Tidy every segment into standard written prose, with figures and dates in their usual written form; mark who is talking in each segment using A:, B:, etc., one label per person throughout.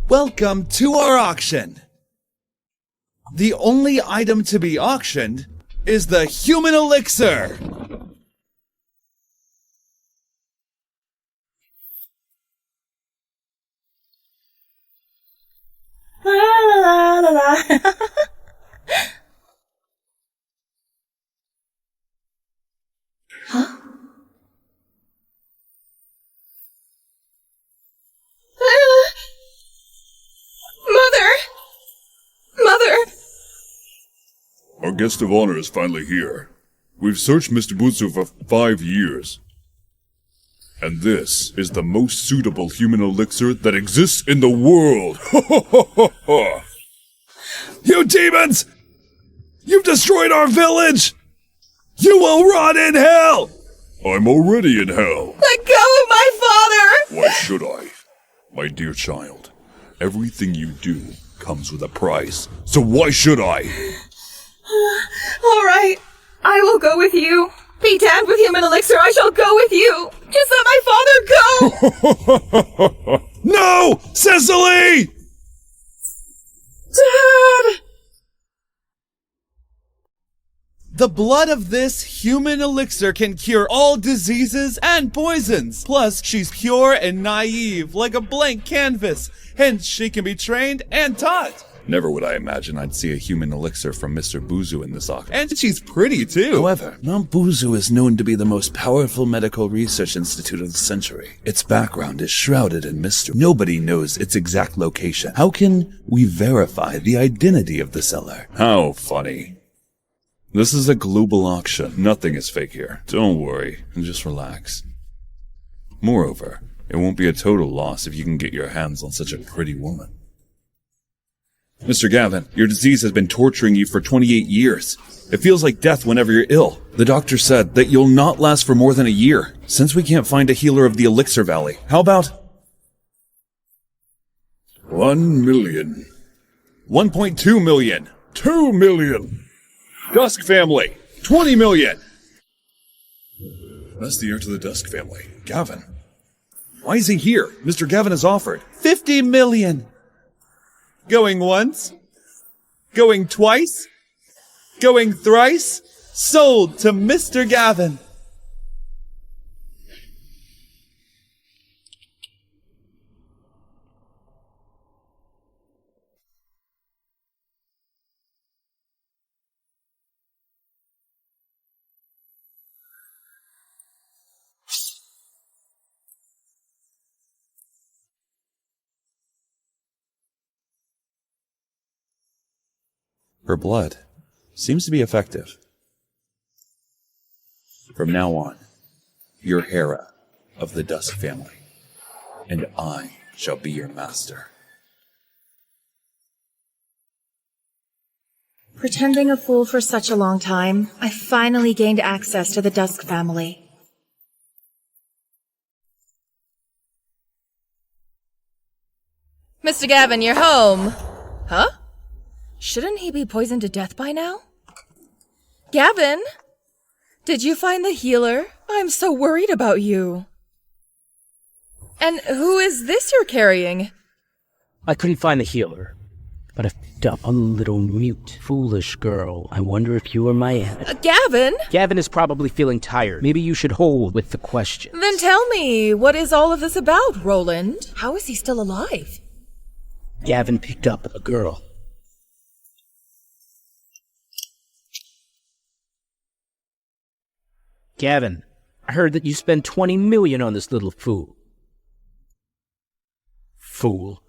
A: Welcome to our auction. The only item to be auctioned is the human elixir.
B: La la la la. Huh? Mother!
C: Our guest of honor is finally here. We've searched Mr. Butsu for 5 years. And this is the most suitable human elixir that exists in the world.
A: You demons! You've destroyed our village! You will rot in hell!
C: I'm already in hell.
B: Let go of my father!
C: Why should I? My dear child, everything you do comes with a price, so why should I?
B: All right, I will go with you. Be damned with human elixir, I shall go with you. Just let my father go!
A: No! Cecily!
B: Dad!
A: The blood of this human elixir can cure all diseases and poisons. Plus, she's pure and naive, like a blank canvas. Hence, she can be trained and taught. Never would I imagine I'd see a human elixir from Mr. Buzu in this auction. And she's pretty, too. However, Mount Buzu is known to be the most powerful medical research institute of the century. Its background is shrouded in mystery. Nobody knows its exact location. How can we verify the identity of the seller? How funny. This is a global auction. Nothing is fake here. Don't worry, and just relax. Moreover, it won't be a total loss if you can get your hands on such a pretty woman. Mr. Gavin, your disease has been torturing you for 28 years. It feels like death whenever you're ill. The doctor said that you'll not last for more than a year. Since we can't find a healer of the Elixir Valley, how about
C: 1 million.
A: 1.2 million?
C: 2 million.
A: Dusk family, 20 million.
C: That's the heir to the Dusk family.
A: Gavin. Why is he here? Mr. Gavin has offered 50 million. Going once? Going twice? Going thrice? Sold to Mr. Gavin. Her blood seems to be effective. From now on, you're Hera of the Dusk family, and I shall be your master.
D: Pretending a fool for such a long time, I finally gained access to the Dusk family.
B: Mr. Gavin, you're home. Huh? Shouldn't he be poisoned to death by now? Gavin? Did you find the healer? I'm so worried about you. And who is this you're carrying?
E: I couldn't find the healer, but I picked up a little mute, foolish girl. I wonder if you are my aunt.
B: Gavin?
E: Gavin is probably feeling tired. Maybe you should hold with the question.
B: Then tell me, what is all of this about, Roland? How is he still alive?
E: Gavin picked up a girl. Gavin, I heard that you spent 20 million on this little fool. Fool.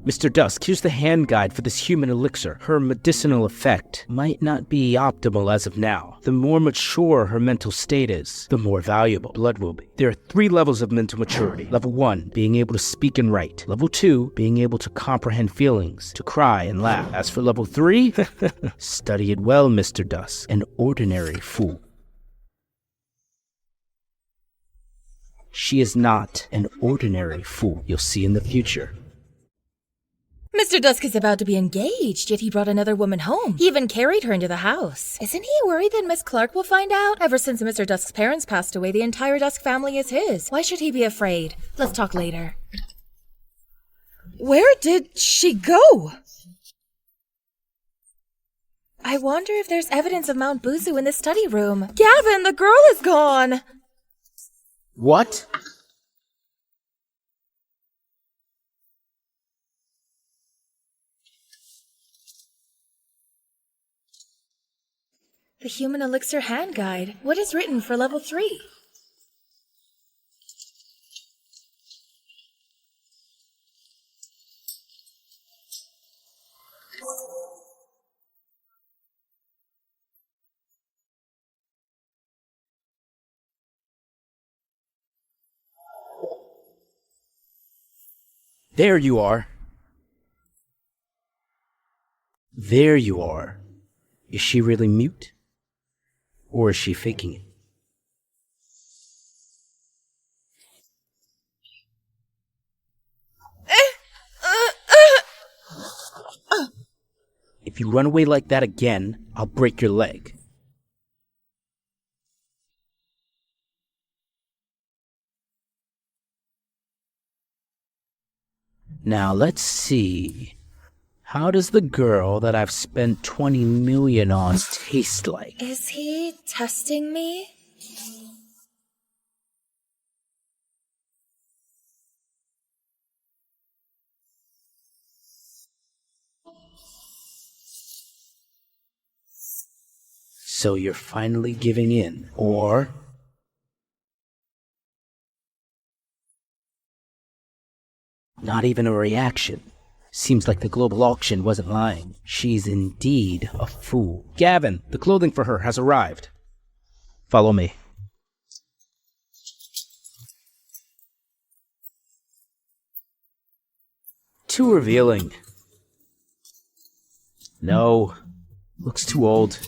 E: Mr. Dusk, here's the hand guide for this human elixir. Her medicinal effect might not be optimal as of now. The more mature her mental state is, the more valuable blood will be. There are 3 levels of mental maturity. Level 1, being able to speak and write. Level 2, being able to comprehend feelings, to cry and laugh. As for level 3, study it well, Mr. Dusk. An ordinary fool. She is not an ordinary fool. You'll see in the future.
B: Mr. Dusk is about to be engaged, yet he brought another woman home. He even carried her into the house. Isn't he worried that Miss Clark will find out? Ever since Mr. Dusk's parents passed away, the entire Dusk family is his. Why should he be afraid? Let's talk later. Where did she go? I wonder if there's evidence of Mount Buzu in the study room. Gavin, the girl is gone!
E: What?
D: The Human Elixir Hand Guide. What is written for level 3?
E: There you are. There you are. Is she really mute? Or is she faking it? If you run away like that again, I'll break your leg. Now let's see. How does the girl that I've spent 20 million on taste like?
D: Is he testing me?
E: So you're finally giving in, or... Not even a reaction. Seems like the global auction wasn't lying. She's indeed a fool. Gavin, the clothing for her has arrived. Follow me. Too revealing. No, looks too old.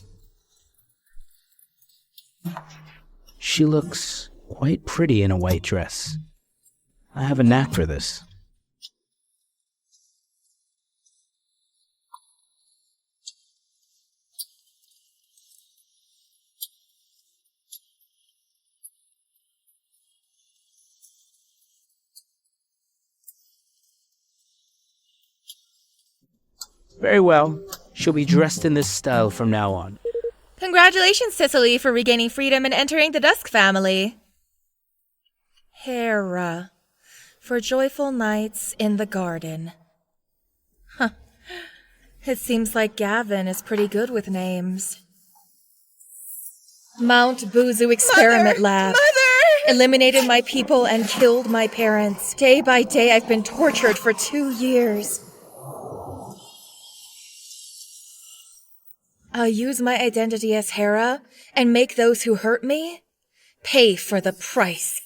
E: She looks quite pretty in a white dress. I have a knack for this. Very well. She'll be dressed in this style from now on.
B: Congratulations, Cicely, for regaining freedom and entering the Dusk family. Hera, for joyful nights in the garden. Huh. It seems like Gavin is pretty good with names. Mount Buzu Experiment Lab. Mother! Eliminated my people and killed my parents. Day by day, I've been tortured for 2 years. I'll use my identity as Hera and make those who hurt me pay for the price.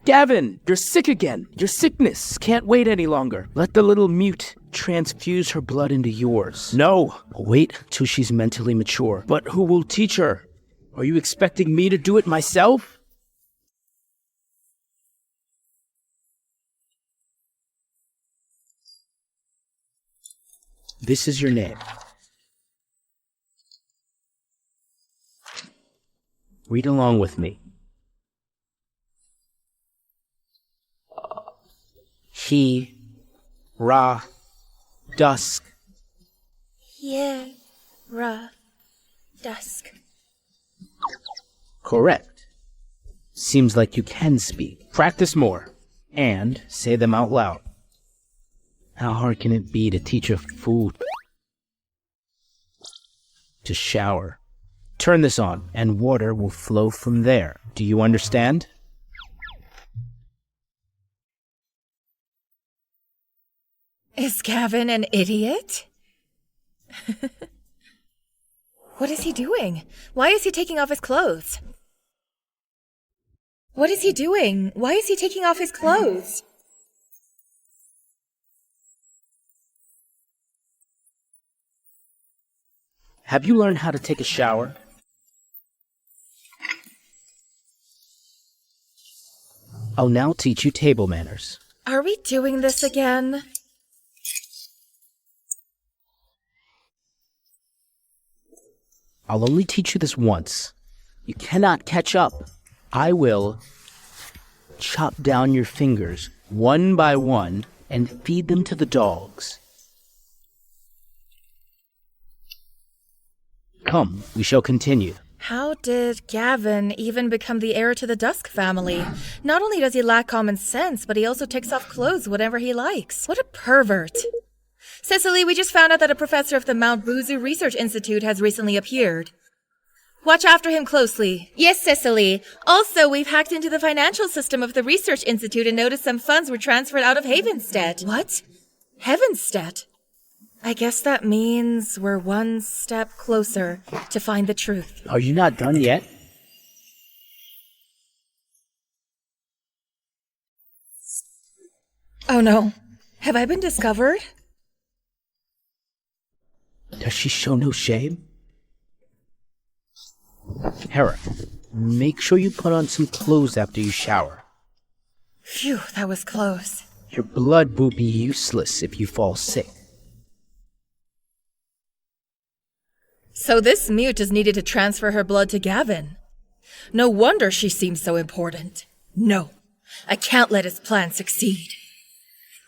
E: Gavin, you're sick again. Your sickness can't wait any longer. Let the little mute transfuse her blood into yours. No, wait till she's mentally mature. But who will teach her? Are you expecting me to do it myself? This is your name. Read along with me. He, Ra, Dusk.
D: Ra, Dusk.
E: Correct. Seems like you can speak. Practice more, and say them out loud. How hard can it be to teach a fool to shower? Turn this on, and water will flow from there. Do you understand?
B: Is Gavin an idiot? What is he doing? Why is he taking off his clothes? What is he doing? Why is he taking off his clothes?
E: Have you learned how to take a shower? I'll now teach you table manners.
B: Are we doing this again?
E: I'll only teach you this once. You cannot catch up. I will chop down your fingers one by one and feed them to the dogs. Come, we shall continue.
B: How did Gavin even become the heir to the Dusk family? Not only does he lack common sense, but he also takes off clothes whenever he likes. What a pervert. Cicely, we just found out that a professor of the Mount Buzu Research Institute has recently appeared. Watch after him closely. Yes, Cicely. Also, we've hacked into the financial system of the Research Institute and noticed some funds were transferred out of Havenstead. What? Havenstead? I guess that means we're one step closer to find the truth.
E: Are you not done yet?
B: Oh no. Have I been discovered?
E: Does she show no shame? Hera, make sure you put on some clothes after you shower.
B: Phew, that was close.
E: Your blood will be useless if you fall sick.
B: So this mute is needed to transfer her blood to Gavin. No wonder she seems so important. No, I can't let his plan succeed.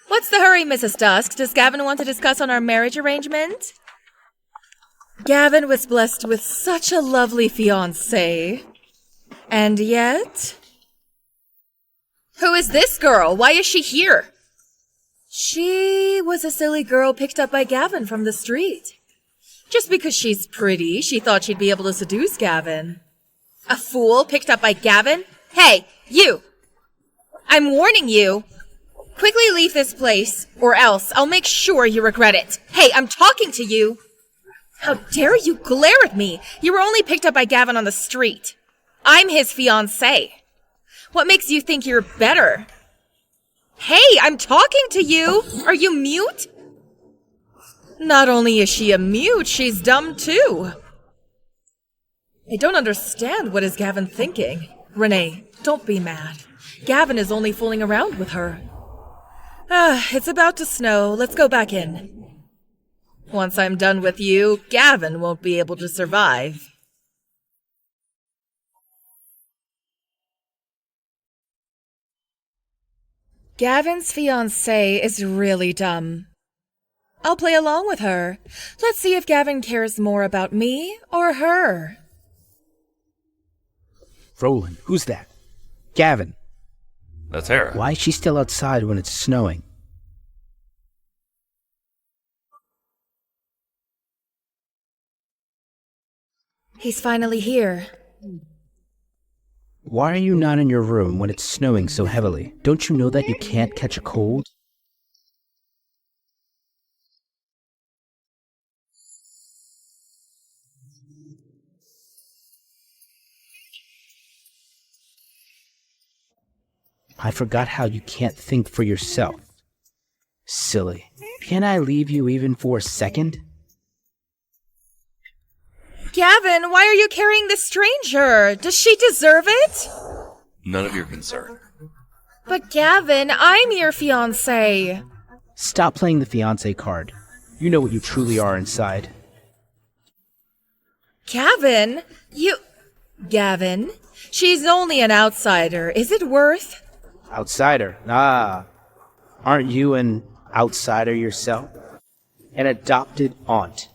B: What's the hurry, Mrs. Dusk? Does Gavin want to discuss on our marriage arrangement? Gavin was blessed with such a lovely fiancé. And yet... Who is this girl? Why is she here? She was a silly girl picked up by Gavin from the street. Just because she's pretty, she thought she'd be able to seduce Gavin. A fool picked up by Gavin? Hey, you! I'm warning you. Quickly leave this place, or else I'll make sure you regret it. Hey, I'm talking to you! How dare you glare at me? You were only picked up by Gavin on the street. I'm his fiancé. What makes you think you're better? Hey, I'm talking to you! Are you mute? Not only is she a mute, she's dumb too. I don't understand what is Gavin thinking. Renee, don't be mad. Gavin is only fooling around with her. It's about to snow. Let's go back in. Once I'm done with you, Gavin won't be able to survive. Gavin's fiancée is really dumb. I'll play along with her. Let's see if Gavin cares more about me or her.
E: Roland, who's that? Gavin.
F: That's Hera.
E: Why is she still outside when it's snowing?
B: He's finally here.
E: Why are you not in your room when it's snowing so heavily? Don't you know that you can't catch a cold? I forgot how you can't think for yourself. Silly. Can I leave you even for a second?
B: Gavin, why are you carrying this stranger? Does she deserve it?
F: None of your concern.
B: But Gavin, I'm your fiancé.
E: Stop playing the fiancé card. You know what you truly are inside.
B: Gavin, Gavin, she's only an outsider. Is it worth?
E: Outsider? Ah. Aren't you an outsider yourself? An adopted aunt.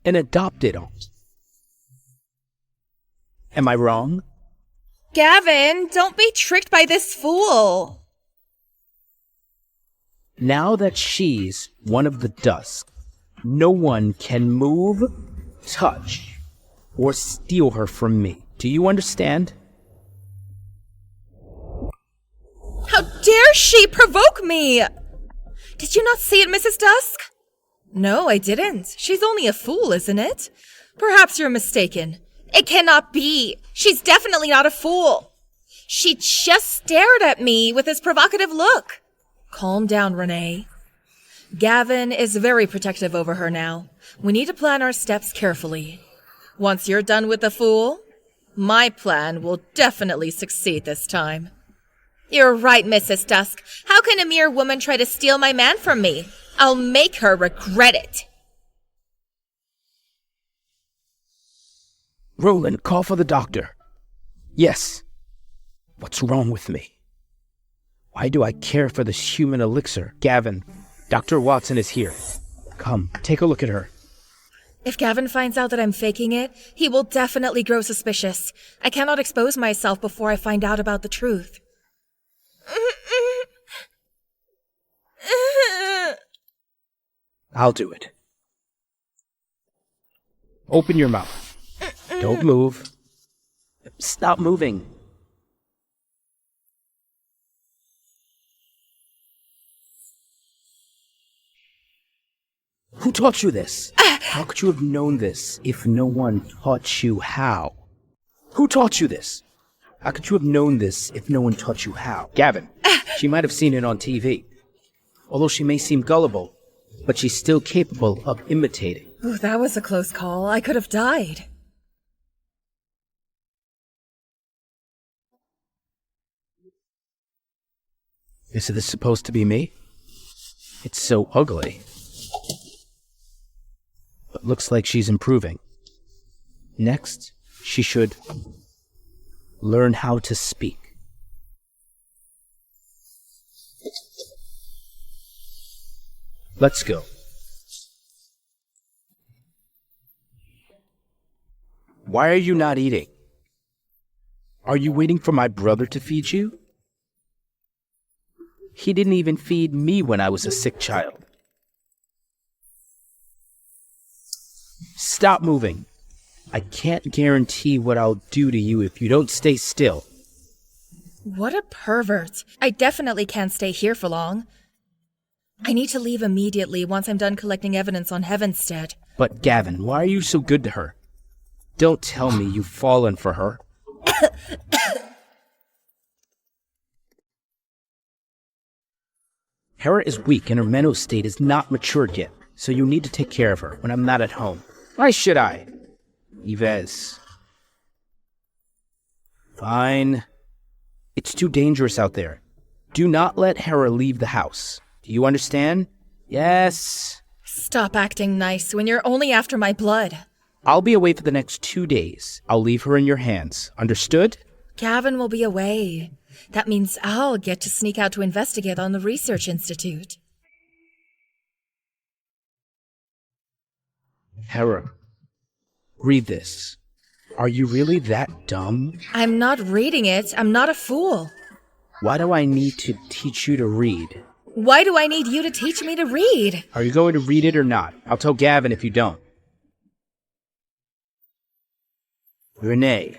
E: An adopted aunt. Am I wrong?
B: Gavin, don't be tricked by this fool.
E: Now that she's one of the Dusk, no one can move, touch, or steal her from me. Do you understand?
B: How dare she provoke me? Did you not see it, Mrs. Dusk? No, I didn't. She's only a fool, isn't it? Perhaps you're mistaken. It cannot be. She's definitely not a fool. She just stared at me with this provocative look. Calm down, Renee. Gavin is very protective over her now. We need to plan our steps carefully. Once you're done with the fool, my plan will definitely succeed this time. You're right, Mrs. Dusk. How can a mere woman try to steal my man from me? I'll make her regret it.
E: Roland, call for the doctor. Yes. What's wrong with me? Why do I care for this human elixir? Gavin, Dr. Watson is here. Come, take a look at her.
B: If Gavin finds out that I'm faking it, he will definitely grow suspicious. I cannot expose myself before I find out about the truth.
E: I'll do it. Open your mouth. Don't move. Stop moving. Who taught you this? How could you have known this if no one taught you how? Who taught you this? How could you have known this if no one taught you how? Gavin, she might have seen it on TV. Although she may seem gullible, but she's still capable of imitating.
B: Ooh, that was a close call. I could have died.
E: Is this supposed to be me? It's so ugly. But looks like she's improving. Next, she should learn how to speak. Let's go. Why are you not eating? Are you waiting for my brother to feed you? He didn't even feed me when I was a sick child. Stop moving. I can't guarantee what I'll do to you if you don't stay still.
B: What a pervert. I definitely can't stay here for long. I need to leave immediately once I'm done collecting evidence on Heavenstead.
E: But Gavin, why are you so good to her? Don't tell me you've fallen for her. Hera is weak and her mental state is not matured yet, so you need to take care of her when I'm not at home. Why should I? Yves. Fine. It's too dangerous out there. Do not let Hera leave the house. Do you understand? Yes.
B: Stop acting nice when you're only after my blood.
E: I'll be away for the next 2 days. I'll leave her in your hands. Understood?
B: Gavin will be away. That means I'll get to sneak out to investigate on the research institute.
E: Hera, read this. Are you really that dumb?
B: I'm not reading it. I'm not a fool.
E: Why do I need to teach you to read?
B: Why do I need you to teach me to read?
E: Are you going to read it or not? I'll tell Gavin if you don't. Renee,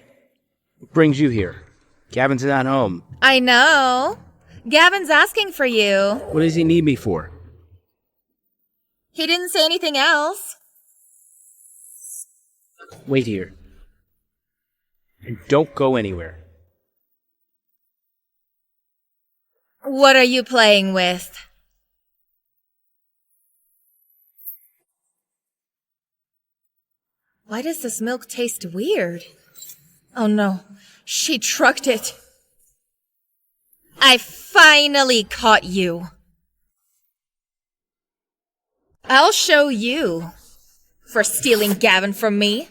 E: what brings you here? Gavin's not home.
B: I know. Gavin's asking for you.
E: What does he need me for?
B: He didn't say anything else.
E: Wait here. And don't go anywhere.
B: What are you playing with? Why does this milk taste weird? Oh no, she trucked it. I finally caught you. I'll show you for stealing Gavin from me.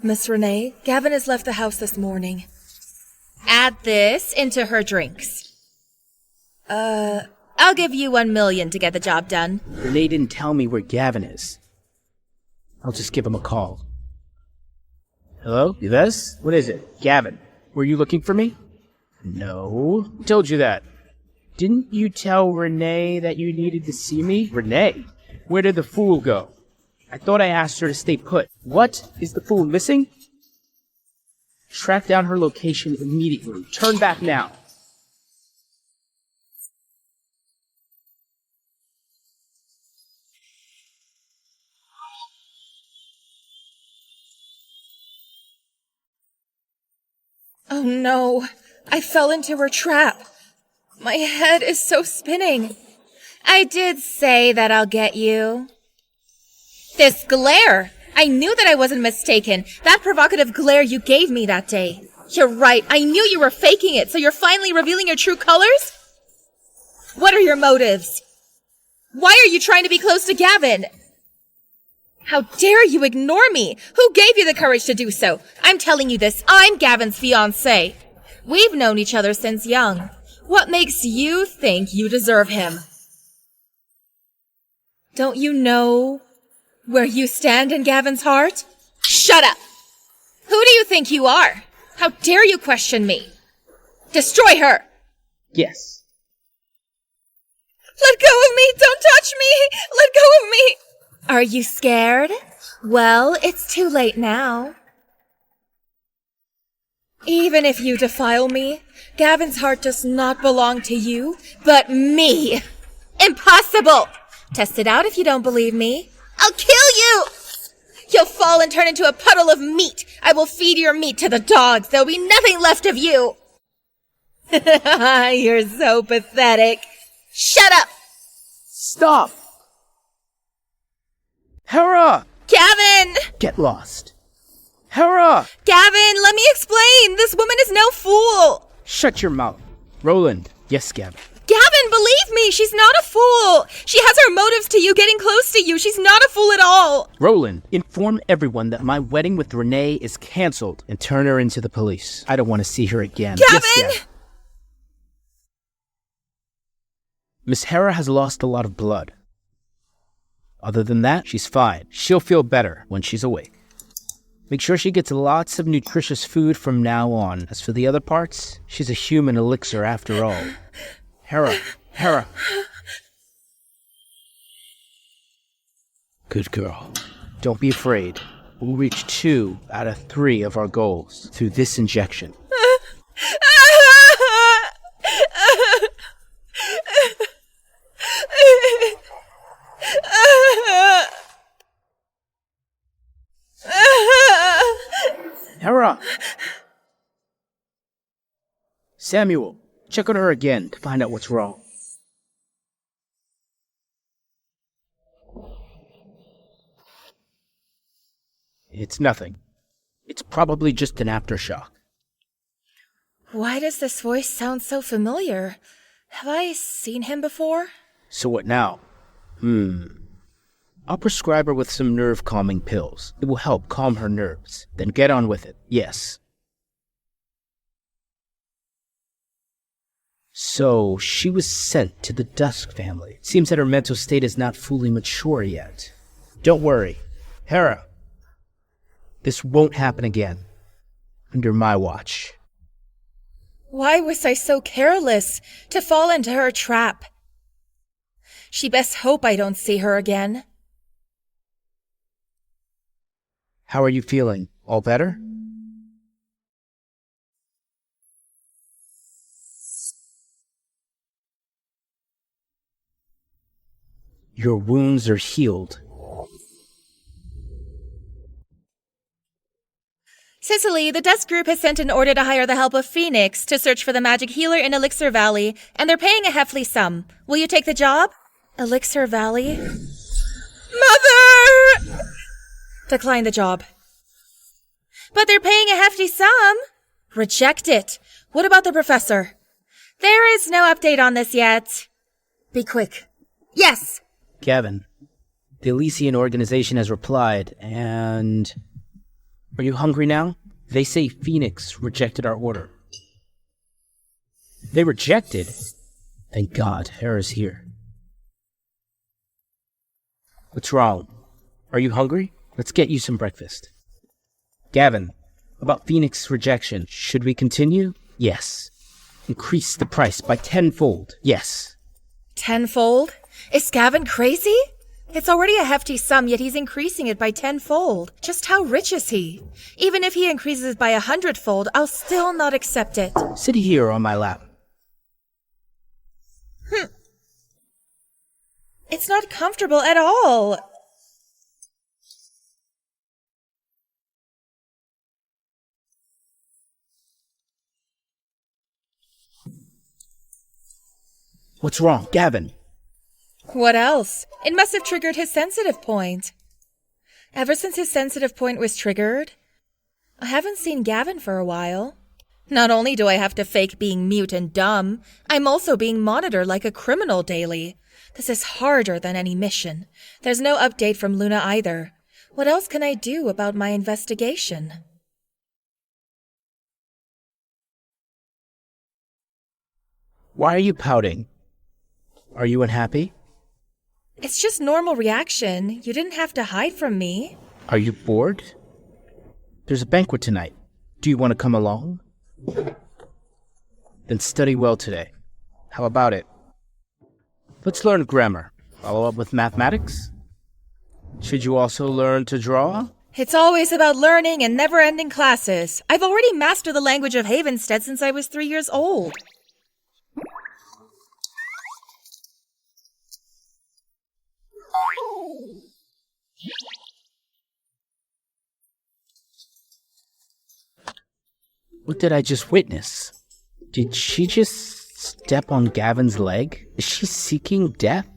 B: Miss Renee, Gavin has left the house this morning. Add this into her drinks. I'll give you 1 million to get the job done.
E: Renee didn't tell me where Gavin is. I'll just give him a call. Hello? Yves? What is it? Gavin, were you looking for me? No. Who told you that? Didn't you tell Renee that you needed to see me? Renee? Where did the fool go? I thought I asked her to stay put. What? Is the fool missing? Track down her location immediately. Turn back now.
B: Oh no, I fell into her trap. My head is so spinning. I did say that I'll get you. This glare! I knew that I wasn't mistaken. That provocative glare you gave me that day. You're right, I knew you were faking it, so you're finally revealing your true colors? What are your motives? Why are you trying to be close to Gavin? How dare you ignore me? Who gave you the courage to do so? I'm telling you this, I'm Gavin's fiancée. We've known each other since young. What makes you think you deserve him? Don't you know where you stand in Gavin's heart? Shut up! Who do you think you are? How dare you question me? Destroy her!
E: Yes.
B: Let go of me! Don't touch me! Let go of me! Are you scared? Well, it's too late now. Even if you defile me, Gavin's heart does not belong to you, but me. Impossible! Test it out if you don't believe me. I'll kill you! You'll fall and turn into a puddle of meat. I will feed your meat to the dogs. There'll be nothing left of you. You're so pathetic. Shut up!
E: Stop! Hera!
B: Gavin!
E: Get lost. Hera!
B: Gavin, let me explain. This woman is no fool.
E: Shut your mouth. Roland. Yes, Gavin.
B: Gavin, believe me, she's not a fool. She has her motives to you getting close to you. She's not a fool at all.
E: Roland, inform everyone that my wedding with Renee is canceled and turn her into the police. I don't want to see her again.
B: Gavin!
E: Yes, Gavin. Miss Hera has lost a lot of blood. Other than that, she's fine. She'll feel better when she's awake. Make sure she gets lots of nutritious food from now on. As for the other parts, she's a human elixir after all. Hera. Good girl. Don't be afraid. We'll reach 2 out of 3 of our goals through this injection. Hera! Samuel, check on her again to find out what's wrong. It's nothing. It's probably just an aftershock.
B: Why does this voice sound so familiar? Have I seen him before?
E: So what now? I'll prescribe her with some nerve-calming pills. It will help calm her nerves. Then get on with it. Yes. So, she was sent to the Dusk family. Seems that her mental state is not fully mature yet. Don't worry. Hera, this won't happen again. Under my watch.
B: Why was I so careless to fall into her trap? She best hope I don't see her again.
E: How are you feeling? All better? Your wounds are healed.
B: Cicely, the Dusk group has sent an order to hire the help of Phoenix to search for the magic healer in Elixir Valley, and they're paying a hefty sum. Will you take the job? Elixir Valley? Mother! Decline the job. But they're paying a hefty sum. Reject it. What about the professor? There is no update on this yet. Be quick. Yes!
E: Gavin, the Elysian organization has replied, and... Are you hungry now? They say Phoenix rejected our order. They rejected? Thank God, Hera's here. What's wrong? Are you hungry? Let's get you some breakfast. Gavin, about Phoenix rejection, should we continue? Yes. Increase the price by 10-fold. Yes.
B: 10-fold? Is Gavin crazy? It's already a hefty sum, yet he's increasing it by 10-fold. Just how rich is he? Even if he increases by 100-fold, I'll still not accept it.
E: Sit here on my lap.
B: It's not comfortable at all.
E: What's wrong, Gavin?
B: What else? It must have triggered his sensitive point. Ever since his sensitive point was triggered, I haven't seen Gavin for a while. Not only do I have to fake being mute and dumb, I'm also being monitored like a criminal daily. This is harder than any mission. There's no update from Luna either. What else can I do about my investigation?
E: Why are you pouting? Are you unhappy?
B: It's just normal reaction. You didn't have to hide from me.
E: Are you bored? There's a banquet tonight. Do you want to come along? Then study well today. How about it? Let's learn grammar. Follow up with mathematics? Should you also learn to draw?
B: It's always about learning and never-ending classes. I've already mastered the language of Havenstead since I was 3 years old.
E: What did I just witness? Did she just step on Gavin's leg? Is she seeking death?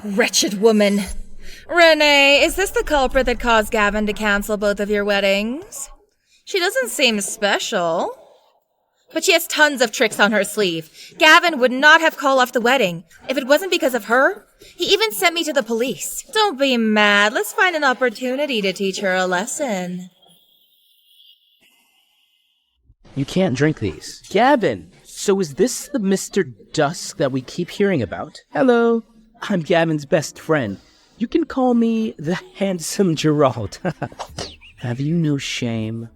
B: Wretched woman. Renee, is this the culprit that caused Gavin to cancel both of your weddings? She doesn't seem special. But she has tons of tricks on her sleeve. Gavin would not have called off the wedding if it wasn't because of her. He even sent me to the police. Don't be mad. Let's find an opportunity to teach her a lesson.
E: You can't drink these. Gavin! So is this the Mr. Dusk that we keep hearing about? Hello, I'm Gavin's best friend. You can call me the handsome Gerald. Have you no shame?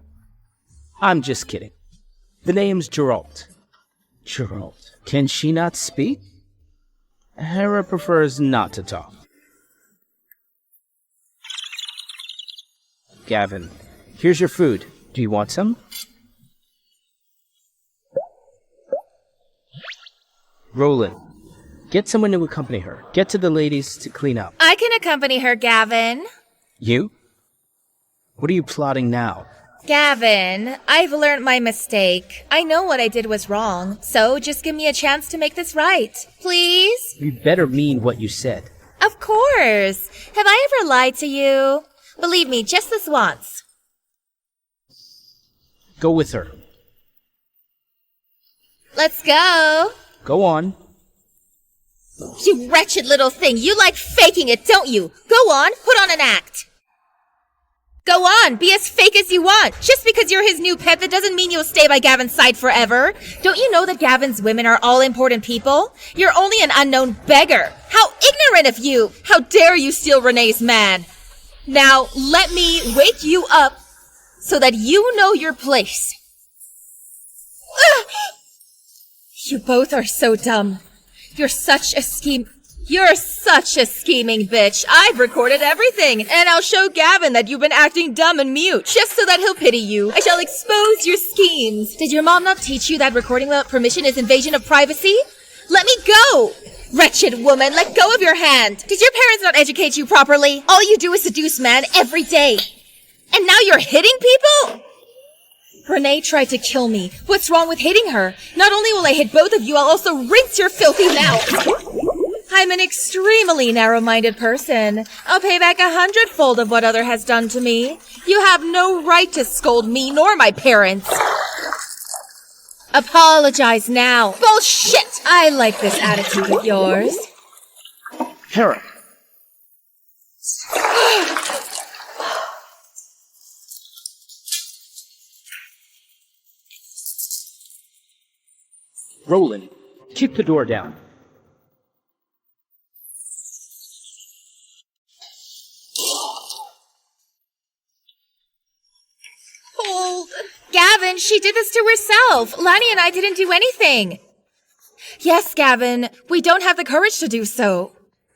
E: I'm just kidding. The name's Gerald. Gerald. Can she not speak? Hera prefers not to talk. Gavin, here's your food. Do you want some? Roland, get someone to accompany her. Get to the ladies to clean up.
B: I can accompany her, Gavin.
E: You? What are you plotting now?
B: Gavin, I've learned my mistake. I know what I did was wrong, so just give me a chance to make this right. Please?
E: You better mean what you said.
B: Of course. Have I ever lied to you? Believe me, just this once.
E: Go with her.
B: Let's go.
E: Go on.
B: You wretched little thing. You like faking it, don't you? Go on, put on an act. Go on, be as fake as you want. Just because you're his new pet, that doesn't mean you'll stay by Gavin's side forever. Don't you know that Gavin's women are all important people? You're only an unknown beggar. How ignorant of you! How dare you steal Renee's man! Now, let me wake you up so that you know your place. You both are so dumb. You're such a scheming bitch. I've recorded everything, and I'll show Gavin that you've been acting dumb and mute, just so that he'll pity you. I shall expose your schemes. Did your mom not teach you that recording without permission is invasion of privacy? Let me go! Wretched woman, let go of your hand. Did your parents not educate you properly? All you do is seduce men every day. And now you're hitting people? Renee tried to kill me. What's wrong with hitting her? Not only will I hit both of you, I'll also rinse your filthy mouth. I'm an extremely narrow-minded person. I'll pay back 100-fold of what other has done to me. You have no right to scold me nor my parents. Apologize now. Bullshit! I like this attitude of yours.
E: Hera. Roland, kick the door down.
B: Hold. Gavin, she did this to herself. Lani and I didn't do anything. Yes, Gavin, we don't have the courage to do so.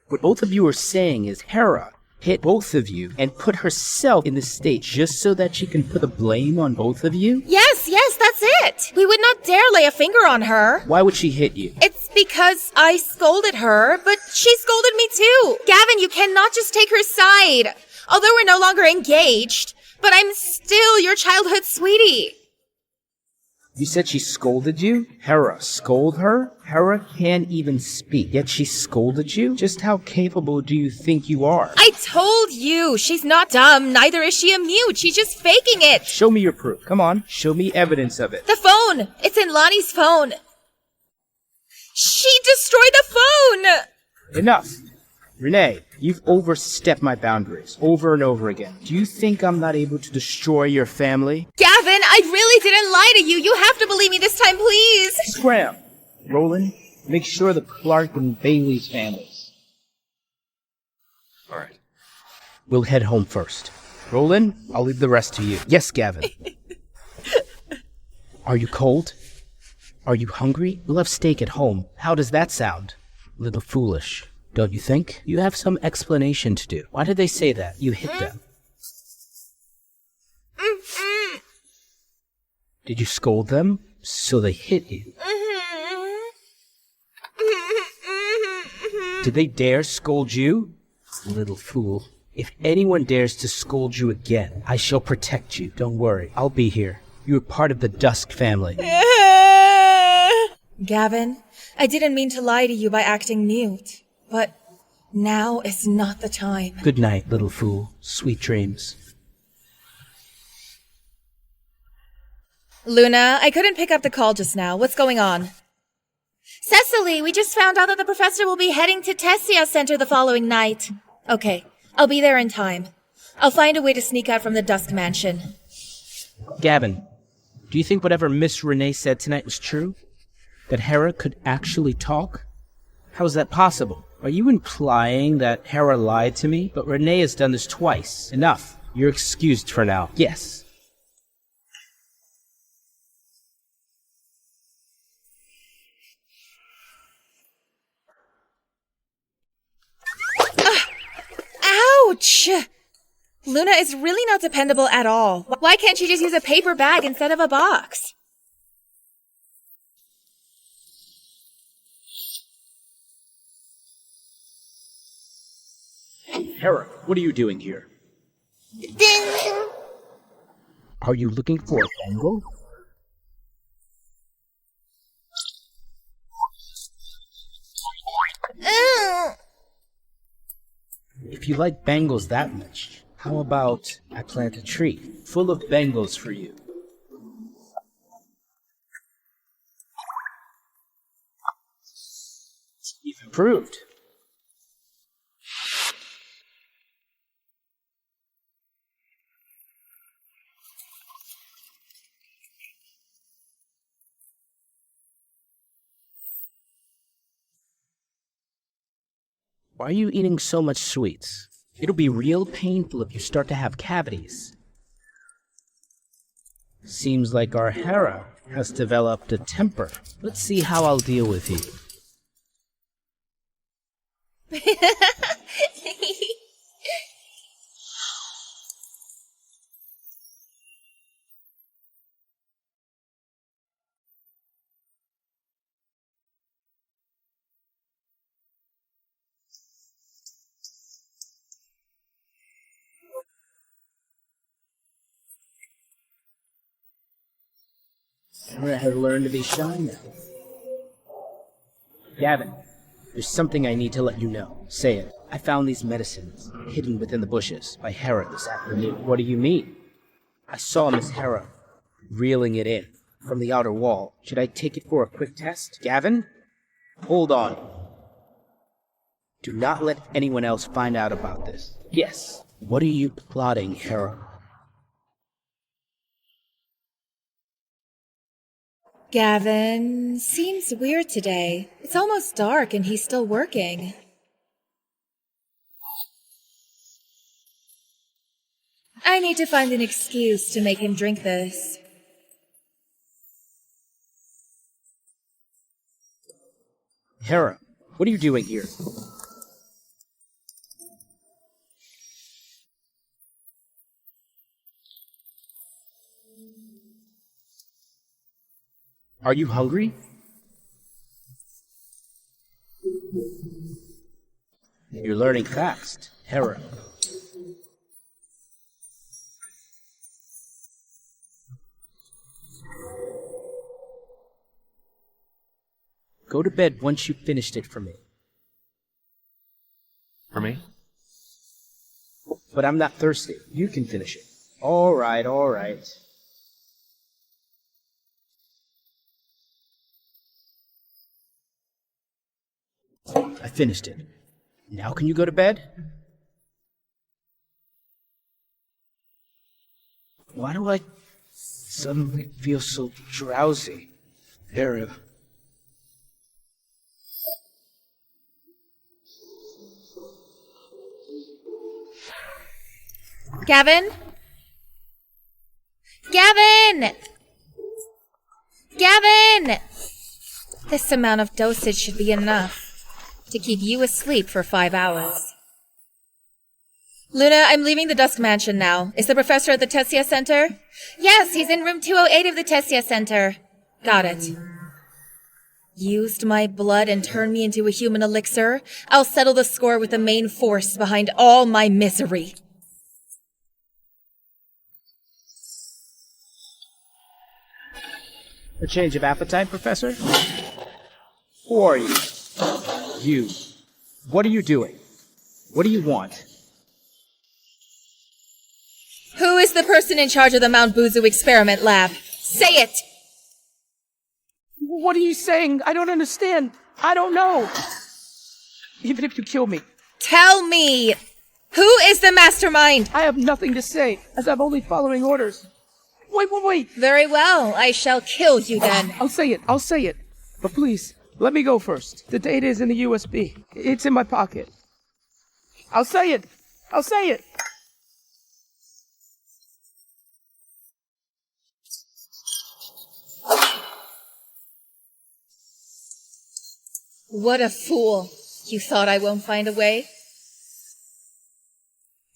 E: What both of you are saying is Hera hit both of you and put herself in this state just so that she can put the blame on both of you?
B: Yes, that's it. We would not dare lay a finger on her.
E: Why would she hit you?
B: It's because I scolded her, but she scolded me too. Gavin, you cannot just take her side. Although we're no longer engaged, but I'm still your childhood sweetie.
E: You said she scolded you? Hera, scold her? Hera can't even speak, yet she scolded you? Just how capable do you think you are?
B: I told you, she's not dumb, neither is she a mute, she's just faking it.
E: Show me your proof. Come on, show me evidence of it.
B: The phone! It's in Lonnie's phone. She destroyed the phone!
E: Enough! Renee, you've overstepped my boundaries over and over again. Do you think I'm not able to destroy your family?
B: Gavin, I really didn't lie to you. You have to believe me this time, please.
E: Scram! Roland, make sure the Clark and Bailey's families.
F: All right.
E: We'll head home first. Roland, I'll leave the rest to you. Yes, Gavin. Are you cold? Are you hungry? We'll have steak at home. How does that sound? Little foolish, don't you think? You have some explanation to do. Why did they say that? You hit them. Did you scold them? So they hit you. Did they dare scold you? Little fool. If anyone dares to scold you again, I shall protect you. Don't worry, I'll be here. You are part of the Dusk family.
B: Gavin, I didn't mean to lie to you by acting mute, but now is not the time.
E: Good night, little fool. Sweet dreams.
B: Luna, I couldn't pick up the call just now. What's going on?
D: Cecily, we just found out that the professor will be heading to Tessia Center the following night.
B: Okay, I'll be there in time. I'll find a way to sneak out from the Dusk Mansion.
E: Gavin, do you think whatever Miss Renee said tonight was true? That Hera could actually talk? How is that possible? Are you implying that Hera lied to me? But Renee has done this twice. Enough. You're excused for now. Yes.
B: Ouch! Luna is really not dependable at all. Why can't she just use a paper bag instead of a box?
E: Hera, what are you doing here? Are you looking for a bangle? If you like bangles that much, how about I plant a tree full of bangles for you? You've improved. Why are you eating so much sweets? It'll be real painful if you start to have cavities. Seems like our Hera has developed a temper. Let's see how I'll deal with you. Hera has learned to be shy now. Gavin, there's something I need to let you know. Say it. I found these medicines hidden within the bushes by Hera this afternoon. What do you mean? I saw Miss Hera reeling it in from the outer wall. Should I take it for a quick test? Gavin? Hold on. Do not let anyone else find out about this. Yes. What are you plotting, Hera?
B: Gavin seems weird today. It's almost dark and he's still working. I need to find an excuse to make him drink this.
E: Hera, what are you doing here? Are you hungry? You're learning fast, Hera. Go to bed once you've finished it for me.
F: For me?
E: But I'm not thirsty. You can finish it. All right, all right. finished it. Now can you go to bed? Why do I suddenly feel so drowsy? Hera.
D: Gavin? Gavin! Gavin! This amount of dosage should be enough to keep you asleep for 5 hours.
B: Luna, I'm leaving the Dusk Mansion now. Is the professor at the Tessia Center?
D: Yes, he's in room 208 of the Tessia Center.
B: Got it. Used my blood and turned me into a human elixir? I'll settle the score with the main force behind all my misery.
E: A change of appetite, Professor? Who are you? You. What are you doing? What do you want?
B: Who is the person in charge of the Mount Buzu experiment lab? Say it!
E: What are you saying? I don't understand. I don't know. Even if you kill me.
B: Tell me! Who is the mastermind?
E: I have nothing to say, as I'm only following orders. Wait.
B: Very well, I shall kill you then.
E: I'll say it. But please, let me go first. The data is in the USB. It's in my pocket. I'll say it.
B: What a fool. You thought I won't find a way?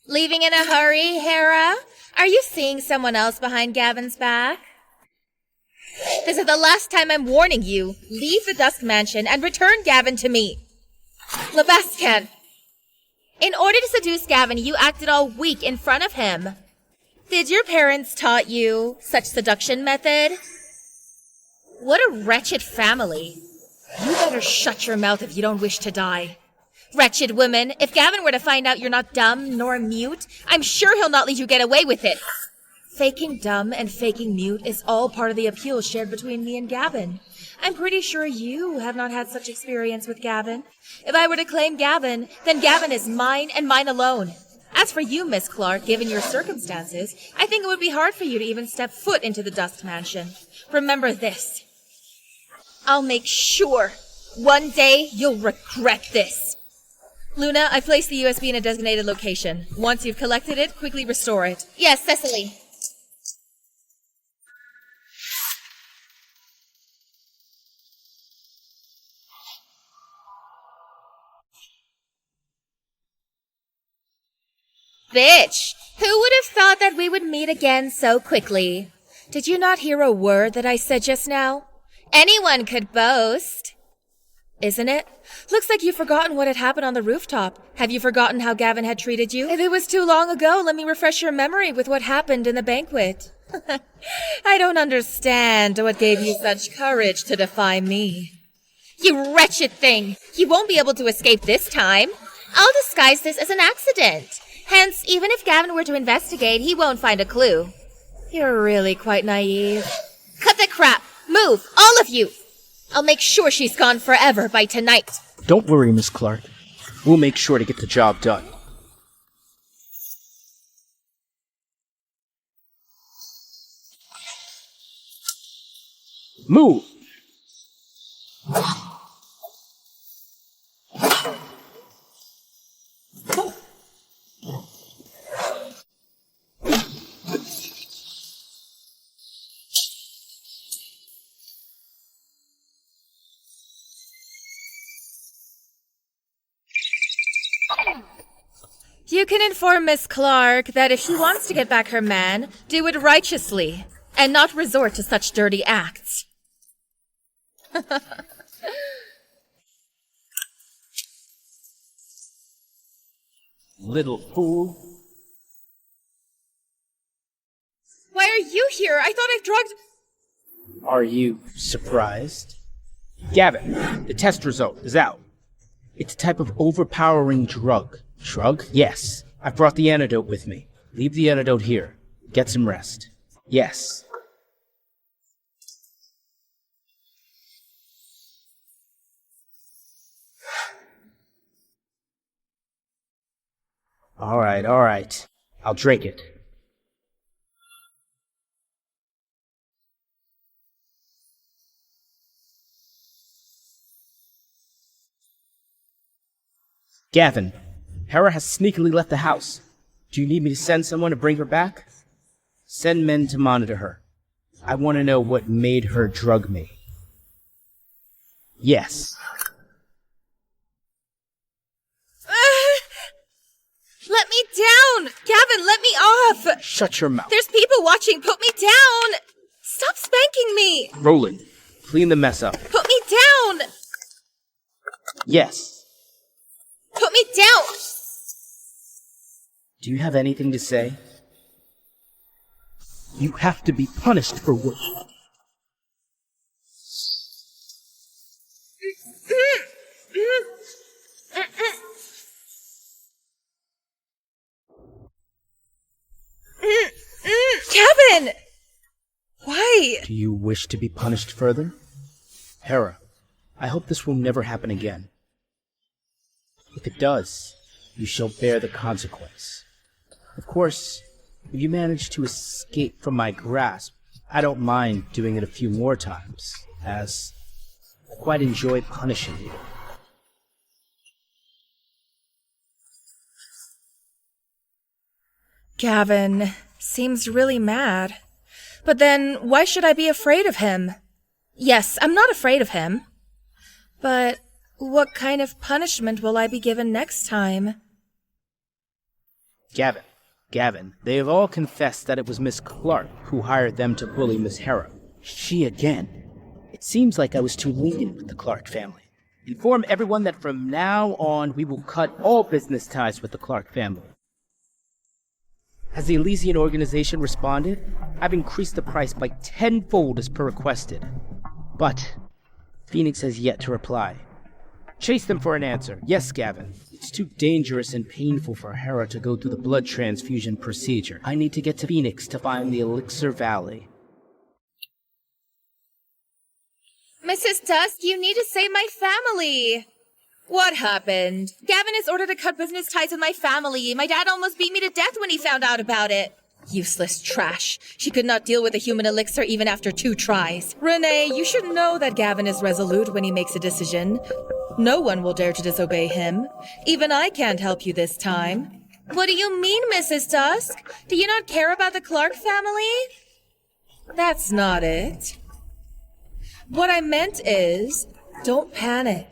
D: Leaving in a hurry, Hera? Are you seeing someone else behind Gavin's back? This is the last time I'm warning you. Leave the Dusk Mansion and return Gavin to me.
B: Labascan!
D: In order to seduce Gavin, you acted all weak in front of him. Did your parents taught you such seduction method? What a wretched family.
B: You better shut your mouth if you don't wish to die.
D: Wretched woman, if Gavin were to find out you're not dumb nor mute, I'm sure he'll not let you get away with it.
B: Faking dumb and faking mute is all part of the appeal shared between me and Gavin. I'm pretty sure you have not had such experience with Gavin. If I were to claim Gavin, then Gavin is mine and mine alone. As for you, Miss Clark, given your circumstances, I think it would be hard for you to even step foot into the Dusk Mansion. Remember this.
D: I'll make sure one day you'll regret this.
B: Luna, I placed the USB in a designated location. Once you've collected it, quickly restore it.
D: Yes, Cecily. Bitch, who would have thought that we would meet again so quickly?
B: Did you not hear a word that I said just now?
D: Anyone could boast.
B: Isn't it? Looks like you've forgotten what had happened on the rooftop. Have you forgotten how Gavin had treated you? If it was too long ago, let me refresh your memory with what happened in the banquet. I don't understand what gave you such courage to defy me.
D: You wretched thing! You won't be able to escape this time. I'll disguise this as an accident. Hence, even if Gavin were to investigate, he won't find a clue.
B: You're really quite naive.
D: Cut the crap! Move, all of you! I'll make sure she's gone forever by tonight.
E: Don't worry, Miss Clark. We'll make sure to get the job done. Move!
B: You can inform Miss Clark that if she wants to get back her man, do it righteously, and not resort to such dirty acts.
E: Little fool.
B: Why are you here? I thought I drugged...
E: Are you surprised? Gavin, the test result is out. It's a type of overpowering drug. Drug? Yes. I've brought the antidote with me. Leave the antidote here. Get some rest. Yes. Alright. I'll drink it. Gavin, Hera has sneakily left the house. Do you need me to send someone to bring her back? Send men to monitor her. I want to know what made her drug me. Yes.
B: Let me down! Gavin, let me off!
E: Shut your mouth.
B: There's people watching! Put me down! Stop spanking me!
E: Roland, clean the mess up.
B: Put me down!
E: Yes.
B: Put me down!
E: Do you have anything to say? You have to be punished for what...
B: Gavin! Why?
E: Do you wish to be punished further? Hera, I hope this will never happen again. If it does, you shall bear the consequence. Of course, if you manage to escape from my grasp, I don't mind doing it a few more times, as I quite enjoy punishing you.
B: Gavin seems really mad. But then, why should I be afraid of him? Yes, I'm not afraid of him. But what kind of punishment will I be given next time?
E: Gavin, they have all confessed that it was Miss Clark who hired them to bully Miss Hera. She again. It seems like I was too lenient with the Clark family. Inform everyone that from now on we will cut all business ties with the Clark family. Has the Elysian organization responded? I've increased the price by 10-fold as per requested. But Phoenix has yet to reply. Chase them for an answer. Yes, Gavin. It's too dangerous and painful for Hera to go through the blood transfusion procedure. I need to get to Phoenix to find the Elixir Valley.
D: Mrs. Dusk, you need to save my family. What happened? Gavin has ordered to cut business ties with my family. My dad almost beat me to death when he found out about it. Useless trash. She could not deal with a human elixir even after 2 tries.
B: Renee, you should know that Gavin is resolute when he makes a decision. No one will dare to disobey him. Even I can't help you this time.
D: What do you mean, Mrs. Dusk? Do you not care about the Clark family?
B: That's not it. What I meant is, don't panic.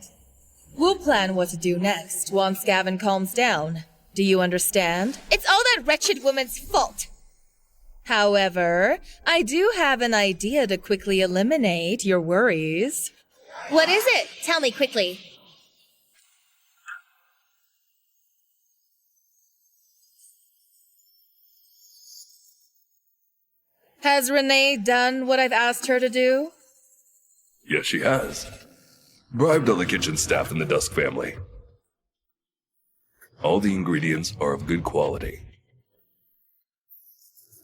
B: We'll plan what to do next once Gavin calms down. Do you understand?
D: It's all that wretched woman's fault.
B: However, I do have an idea to quickly eliminate your worries.
D: What is it? Tell me quickly.
B: Has Renee done what I've asked her to do?
C: Yes, she has. Bribed all the kitchen staff in the Dusk family. All the ingredients are of good quality.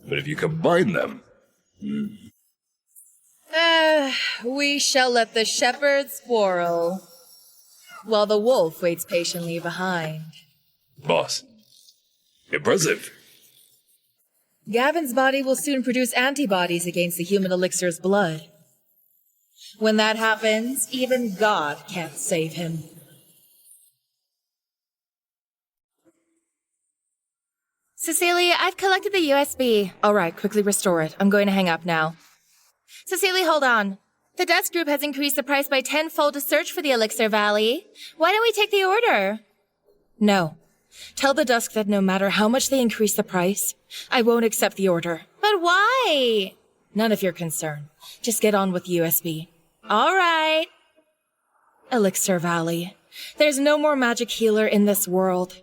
C: But if you combine them...
B: We shall let the shepherds quarrel, while the wolf waits patiently behind.
C: Boss. Impressive.
B: Gavin's body will soon produce antibodies against the human elixir's blood. When that happens, even God can't save him.
D: Cecilia, I've collected the USB.
B: All right, quickly restore it. I'm going to hang up now.
D: Cecilia, hold on. The Dusk group has increased the price by 10-fold to search for the Elixir Valley. Why don't we take the order?
B: No. Tell the Dusk that no matter how much they increase the price, I won't accept the order.
D: But why?
B: None of your concern. Just get on with USB.
D: All right.
B: Elixir Valley. There's no more magic healer in this world.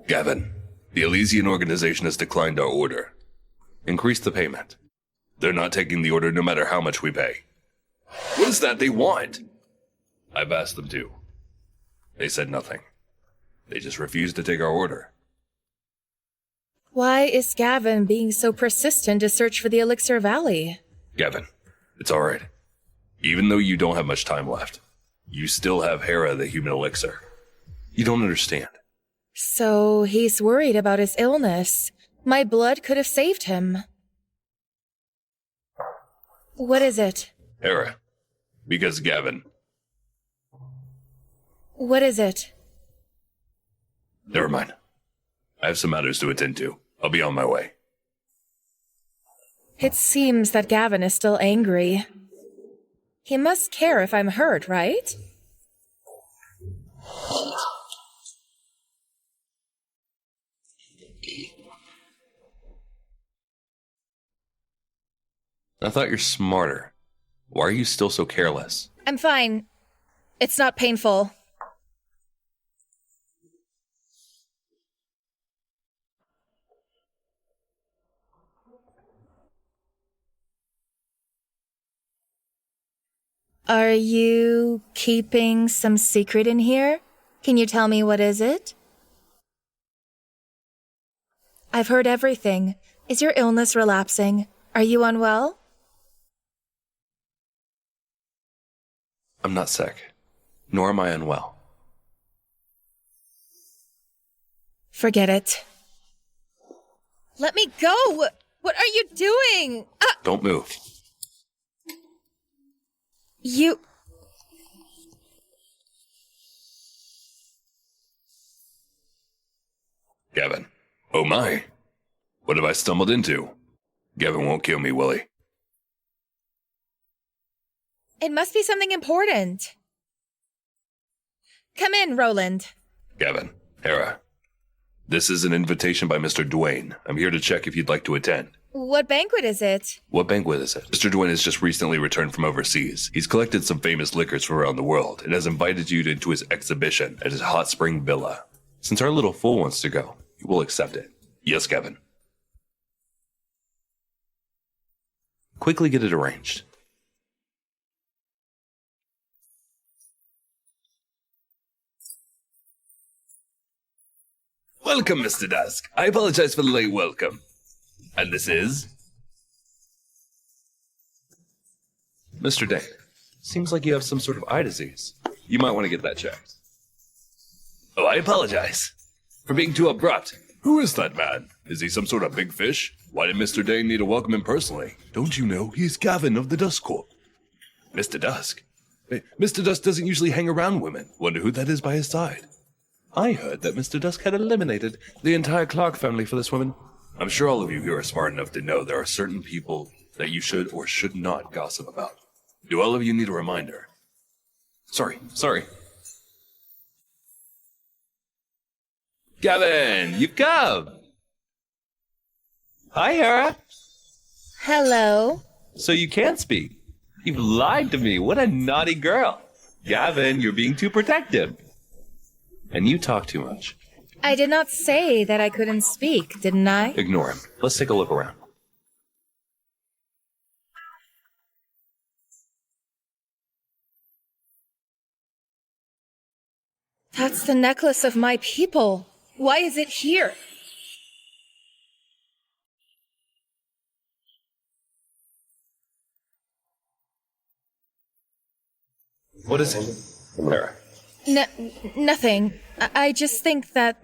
C: Gavin, the Elysian organization has declined our order. Increase the payment. They're not taking the order no matter how much we pay. What is that they want? I've asked them to. They said nothing. They just refused to take our order.
B: Why is Gavin being so persistent to search for the Elixir Valley?
C: Gavin, it's alright. Even though you don't have much time left, you still have Hera the human elixir. You don't understand.
B: So he's worried about his illness. My blood could have saved him. What is it?
F: Hera. Because Gavin.
B: What is it?
F: Never mind. I have some matters to attend to. I'll be on my way.
B: It seems that Gavin is still angry. He must care if I'm hurt, right?
F: I thought you're smarter. Why are you still so careless?
B: I'm fine. It's not painful. Are you keeping some secret in here? Can you tell me what is it? I've heard everything. Is your illness relapsing? Are you unwell?
F: I'm not sick, nor am I unwell.
B: Forget it. Let me go! What are you doing?
F: Don't move.
B: You...
F: Gavin. Oh my. What have I stumbled into? Gavin won't kill me, will he?
B: It must be something important. Come in, Roland.
F: Gavin. Hera. This is an invitation by Mr. Dayne. I'm here to check if you'd like to attend.
B: What banquet is it?
F: What banquet is it? Mr. Dayne has just recently returned from overseas. He's collected some famous liquors from around the world and has invited you into his exhibition at his hot spring villa. Since our little fool wants to go, he will accept it. Yes, Gavin. Quickly get it arranged. Welcome, Mr. Dusk. I apologize for the late welcome. And this is... Mr. Dayne. Seems like you have some sort of eye disease. You might want to get that checked. Oh, I apologize for being too abrupt. Who is that man? Is he some sort of big fish? Why did Mr. Dayne need to welcome him personally? Don't you know he's Gavin of the Dusk Corp? Mr. Dusk? Mr. Dusk doesn't usually hang around women. Wonder who that is by his side. I heard that Mr. Dusk had eliminated the entire Clark family for this woman. I'm sure all of you here are smart enough to know there are certain people that you should or should not gossip about. Do all of you need a reminder? Sorry. Gavin, you've come! Hi, Hera.
B: Hello.
F: So you can't speak. You've lied to me. What a naughty girl. Gavin, you're being too protective. And you talk too much.
B: I did not say that I couldn't speak, didn't I?
F: Ignore him. Let's take a look around.
B: That's the necklace of my people. Why is it here?
F: What is it? Hera.
B: Nothing. I just think that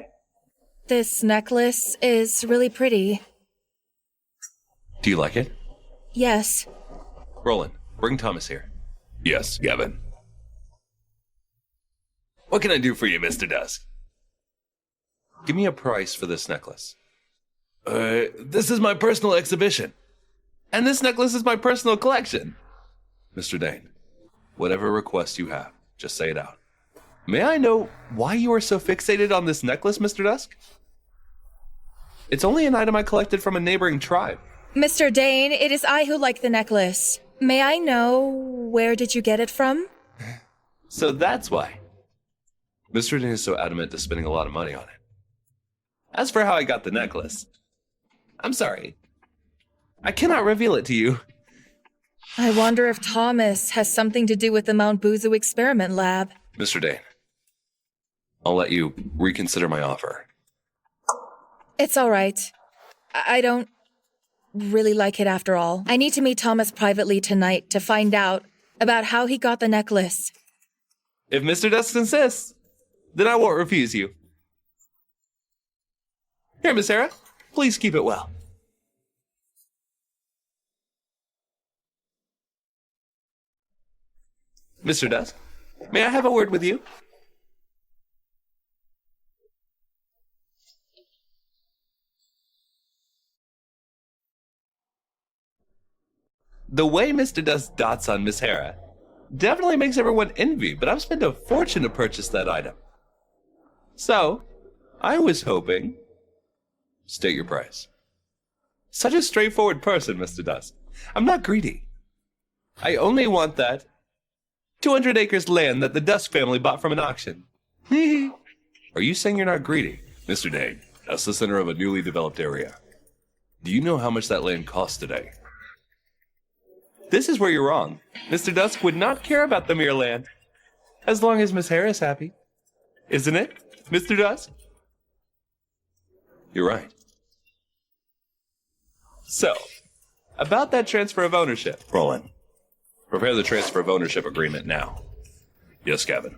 B: this necklace is really pretty.
F: Do you like it?
B: Yes.
F: Roland, bring Thomas here. Yes, Gavin. What can I do for you, Mr. Dusk? Give me a price for this necklace. This is my personal exhibition. And this necklace is my personal collection. Mr. Dayne, whatever request you have, just say it out. May I know why you are so fixated on this necklace, Mr. Dusk? It's only an item I collected from a neighboring tribe.
B: Mr. Dayne, it is I who like the necklace. May I know where did you get it from?
F: So that's why. Mr. Dayne is so adamant to spending a lot of money on it. As for how I got the necklace, I'm sorry. I cannot reveal it to you.
B: I wonder if Thomas has something to do with the Mount Buzu experiment lab.
F: Mr. Dayne, I'll let you reconsider my offer.
B: It's all right. I don't really like it after all. I need to meet Thomas privately tonight to find out about how he got the necklace.
F: If Mr. Dusk insists, then I won't refuse you. Here, Miss Hera, please keep it well. Mr. Dusk, may I have a word with you? The way Mr. Dusk dots on Miss Hera definitely makes everyone envy, but I've spent a fortune to purchase that item. So, I was hoping... State your price. Such a straightforward person, Mr. Dusk. I'm not greedy. I only want that 200 acres land that the Dusk family bought from an auction. Are you saying you're not greedy? Mr. Dayne, that's the center of a newly developed area. Do you know how much that land costs today? This is where you're wrong. Mr. Dusk would not care about the mere land, as long as Miss Hera is happy. Isn't it, Mr. Dusk? You're right. So, about that transfer of ownership. Roland, prepare the transfer of ownership agreement now. Yes, Gavin.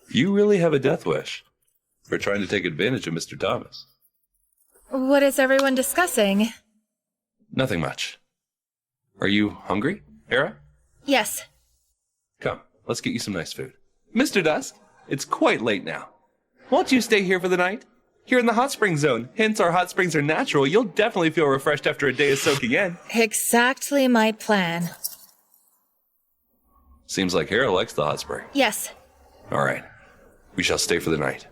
F: You really have a death wish for trying to take advantage of Mr. Thomas.
B: What is everyone discussing?
F: Nothing much. Are you hungry, Hera?
B: Yes.
F: Come, let's get you some nice food. Mr. Dusk, it's quite late now. Won't you stay here for the night? Here in the hot spring zone, hence our hot springs are natural, you'll definitely feel refreshed after a day of soaking in.
B: Exactly my plan.
F: Seems like Hera likes the hot spring.
B: Yes.
F: All right, we shall stay for the night.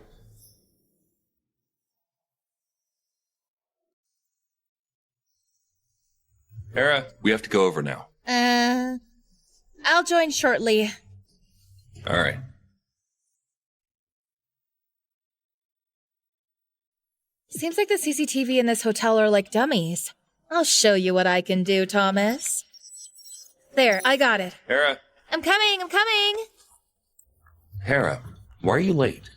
F: Hera, we have to go over now.
B: I'll join shortly.
F: All right.
B: Seems like the CCTV in this hotel are like dummies. I'll show you what I can do, Thomas. There, I got it.
F: Hera.
D: I'm coming.
F: Hera, why are you late?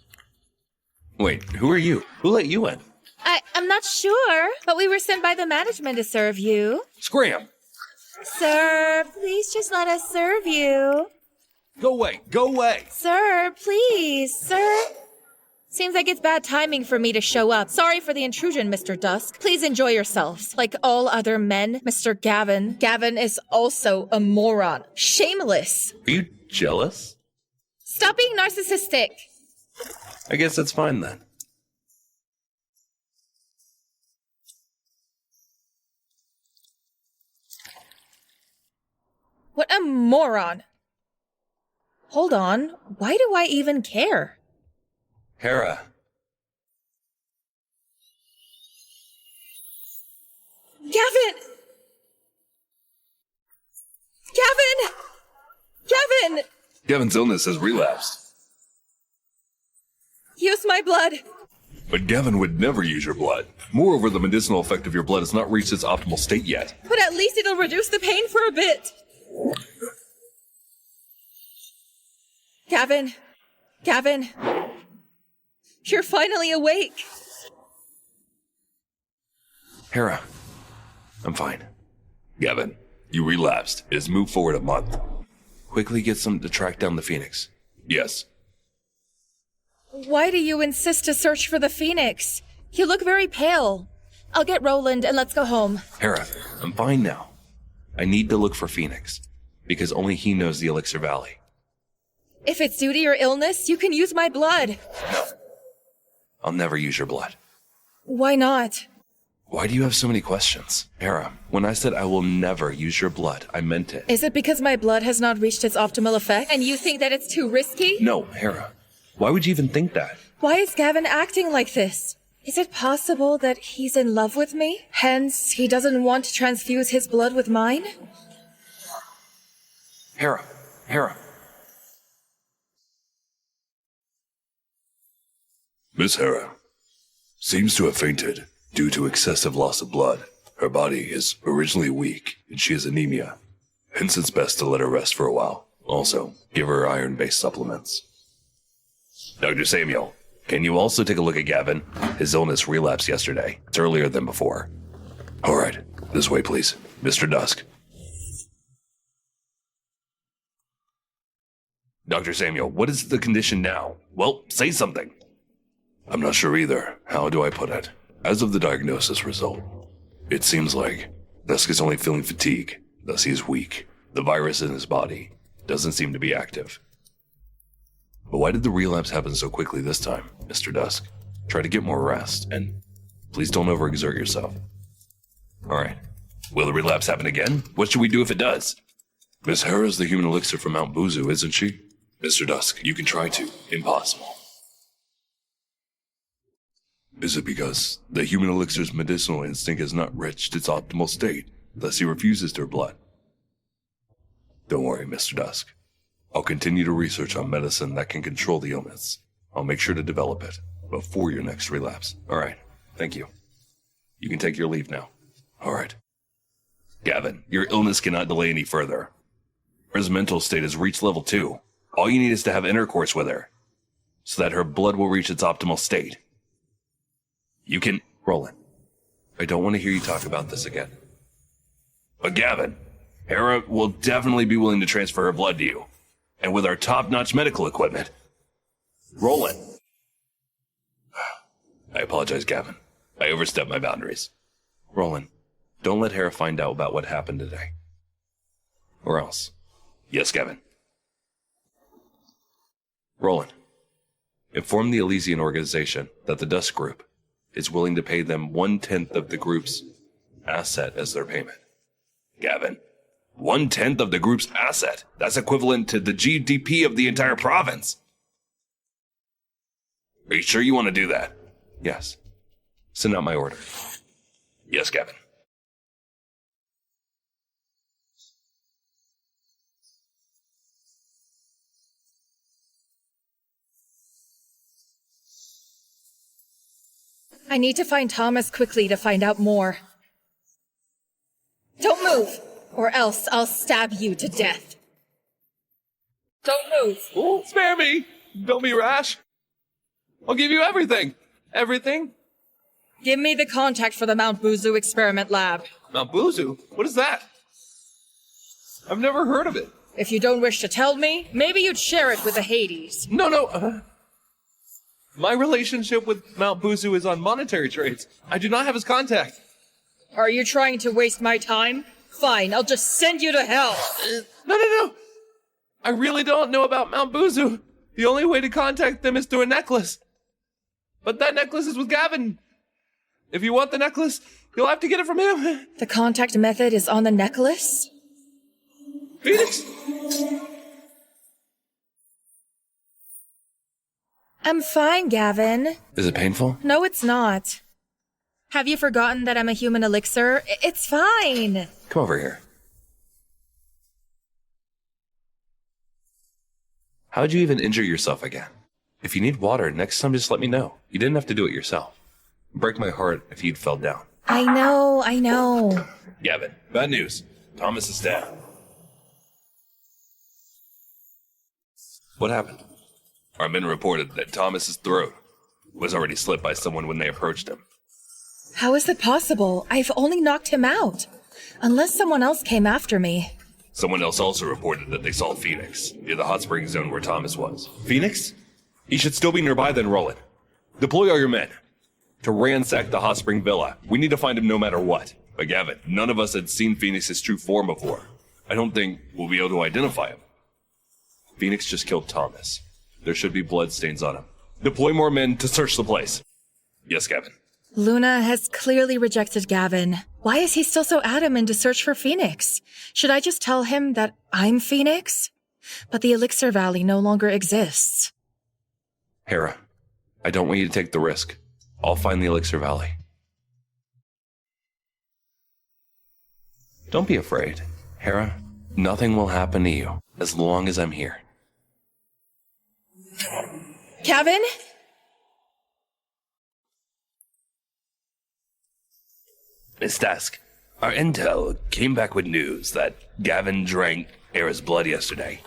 F: Wait, who are you? Who let you in?
D: I'm not sure, but we were sent by the management to serve you.
F: Scram!
D: Sir, please just let us serve you.
F: Go away! Go away!
D: Sir, please, sir. Seems like it's bad timing for me to show up. Sorry for the intrusion, Mr. Dusk. Please enjoy yourselves. Like all other men, Mr. Gavin. Gavin is also a moron. Shameless.
F: Are you jealous?
D: Stop being narcissistic.
F: I guess that's fine then.
B: What a moron. Hold on, why do I even care?
F: Hera.
B: Gavin! Gavin!
F: Gavin's illness has relapsed.
B: Use my blood.
C: But Gavin would never use your blood. Moreover, the medicinal effect of your blood has not reached its optimal state yet.
B: But at least it'll reduce the pain for a bit. Gavin. You're finally awake.
C: Hera, I'm fine. Gavin, you relapsed. It has moved forward a month.
F: Quickly get some to track down the Phoenix.
C: Yes.
B: Why do you insist to search for the Phoenix? You look very pale. I'll get Roland and let's go home.
F: Hera, I'm fine now. I need to look for Phoenix, because only he knows the Elixir Valley.
B: If it's duty or illness, you can use my blood.
F: No. I'll never use your blood.
B: Why not?
F: Why do you have so many questions? Hera, when I said I will never use your blood, I meant it.
B: Is it because my blood has not reached its optimal effect and you think that it's too risky?
F: No, Hera. Why would you even think that?
B: Why is Gavin acting like this? Is it possible that he's in love with me? Hence, he doesn't want to transfuse his blood with mine?
F: Hera.
C: Miss Hera seems to have fainted due to excessive loss of blood. Her body is originally weak, and she has anemia. Hence, it's best to let her rest for a while. Also, give her iron-based supplements. Dr. Samuel, can you also take a look at Gavin? His illness relapsed yesterday. It's earlier than before. All right, this way, please. Mr. Dusk.
F: Dr. Samuel, what is the condition now? Well, say something. I'm not sure either. How do I put it? As of the diagnosis result, it seems like Dusk is only feeling fatigue, thus he is weak. The virus in his body doesn't seem to be active. But why did the relapse happen so quickly this time, Mr. Dusk? Try to get more rest, and please don't overexert yourself. Alright. Will the relapse happen again? What should we do if it does? Miss Hera is the human elixir from Mount Buzu, isn't she? Mr. Dusk, you can try to. Impossible. Is it because the human elixir's medicinal instinct has not reached its optimal state, thus he refuses their blood? Don't worry, Mr. Dusk. I'll continue to research on medicine that can control the illness. I'll make sure to develop it before your next relapse. Alright, thank you. You can take your leave now. Alright. Gavin, your illness cannot delay any further. Hers mental state has reached level 2. All you need is to have intercourse with her, so that her blood will reach its optimal state. You can... Roland, I don't want to hear you talk about this again. But Gavin, Hera will definitely be willing to transfer her blood to you. And with our top-notch medical equipment. Roland. I apologize, Gavin. I overstepped my boundaries. Roland, don't let Hera find out about what happened today. Or else. Yes, Gavin. Roland, inform the Elysian organization that the Dusk group is willing to pay them 1/10 of the group's asset as their payment. Gavin, 1/10 of the group's asset? That's equivalent to the GDP of the entire province. Are you sure you want to do that? Yes. Send out my order. Yes, Gavin.
B: I need to find Thomas quickly to find out more. Don't move, or else I'll stab you to death. Don't move.
A: Oh, spare me! Don't be rash. I'll give you everything. Everything?
B: Give me the contact for the Mount Buzu experiment lab.
A: Mount Buzu? What is that? I've never heard of it.
B: If you don't wish to tell me, maybe you'd share it with the Hades.
A: No. My relationship with Mount Buzu is on monetary trades. I do not have his contact.
B: Are you trying to waste my time? Fine, I'll just send you to hell.
A: No. I really don't know about Mount Buzu. The only way to contact them is through a necklace. But that necklace is with Gavin. If you want the necklace, you'll have to get it from him.
B: The contact method is on the necklace?
A: Phoenix!
B: I'm fine, Gavin.
F: Is it painful?
B: No, it's not. Have you forgotten that I'm a human elixir? It's fine.
F: Come over here. How'd you even injure yourself again? If you need water, next time just let me know. You didn't have to do it yourself. It'd break my heart if you'd fell down.
B: I know.
F: Gavin, bad news. Thomas is dead. What happened? Our men reported that Thomas's throat was already slit by someone when they approached him.
B: How is it possible? I've only knocked him out. Unless someone else came after me.
F: Someone else also reported that they saw Phoenix near the hot spring zone where Thomas was. Phoenix? He should still be nearby then, Roland. Deploy all your men to ransack the hot spring villa. We need to find him no matter what. But Gavin, none of us had seen Phoenix's true form before. I don't think we'll be able to identify him. Phoenix just killed Thomas. There should be blood stains on him. Deploy more men to search the place. Yes, Gavin.
B: Luna has clearly rejected Gavin. Why is he still so adamant to search for Phoenix? Should I just tell him that I'm Phoenix? But the Elixir Valley no longer exists.
F: Hera, I don't want you to take the risk. I'll find the Elixir Valley. Don't be afraid. Hera, nothing will happen to you as long as I'm here.
B: Gavin?
F: Miss Dusk, our intel came back with news that Gavin drank Hera's blood yesterday.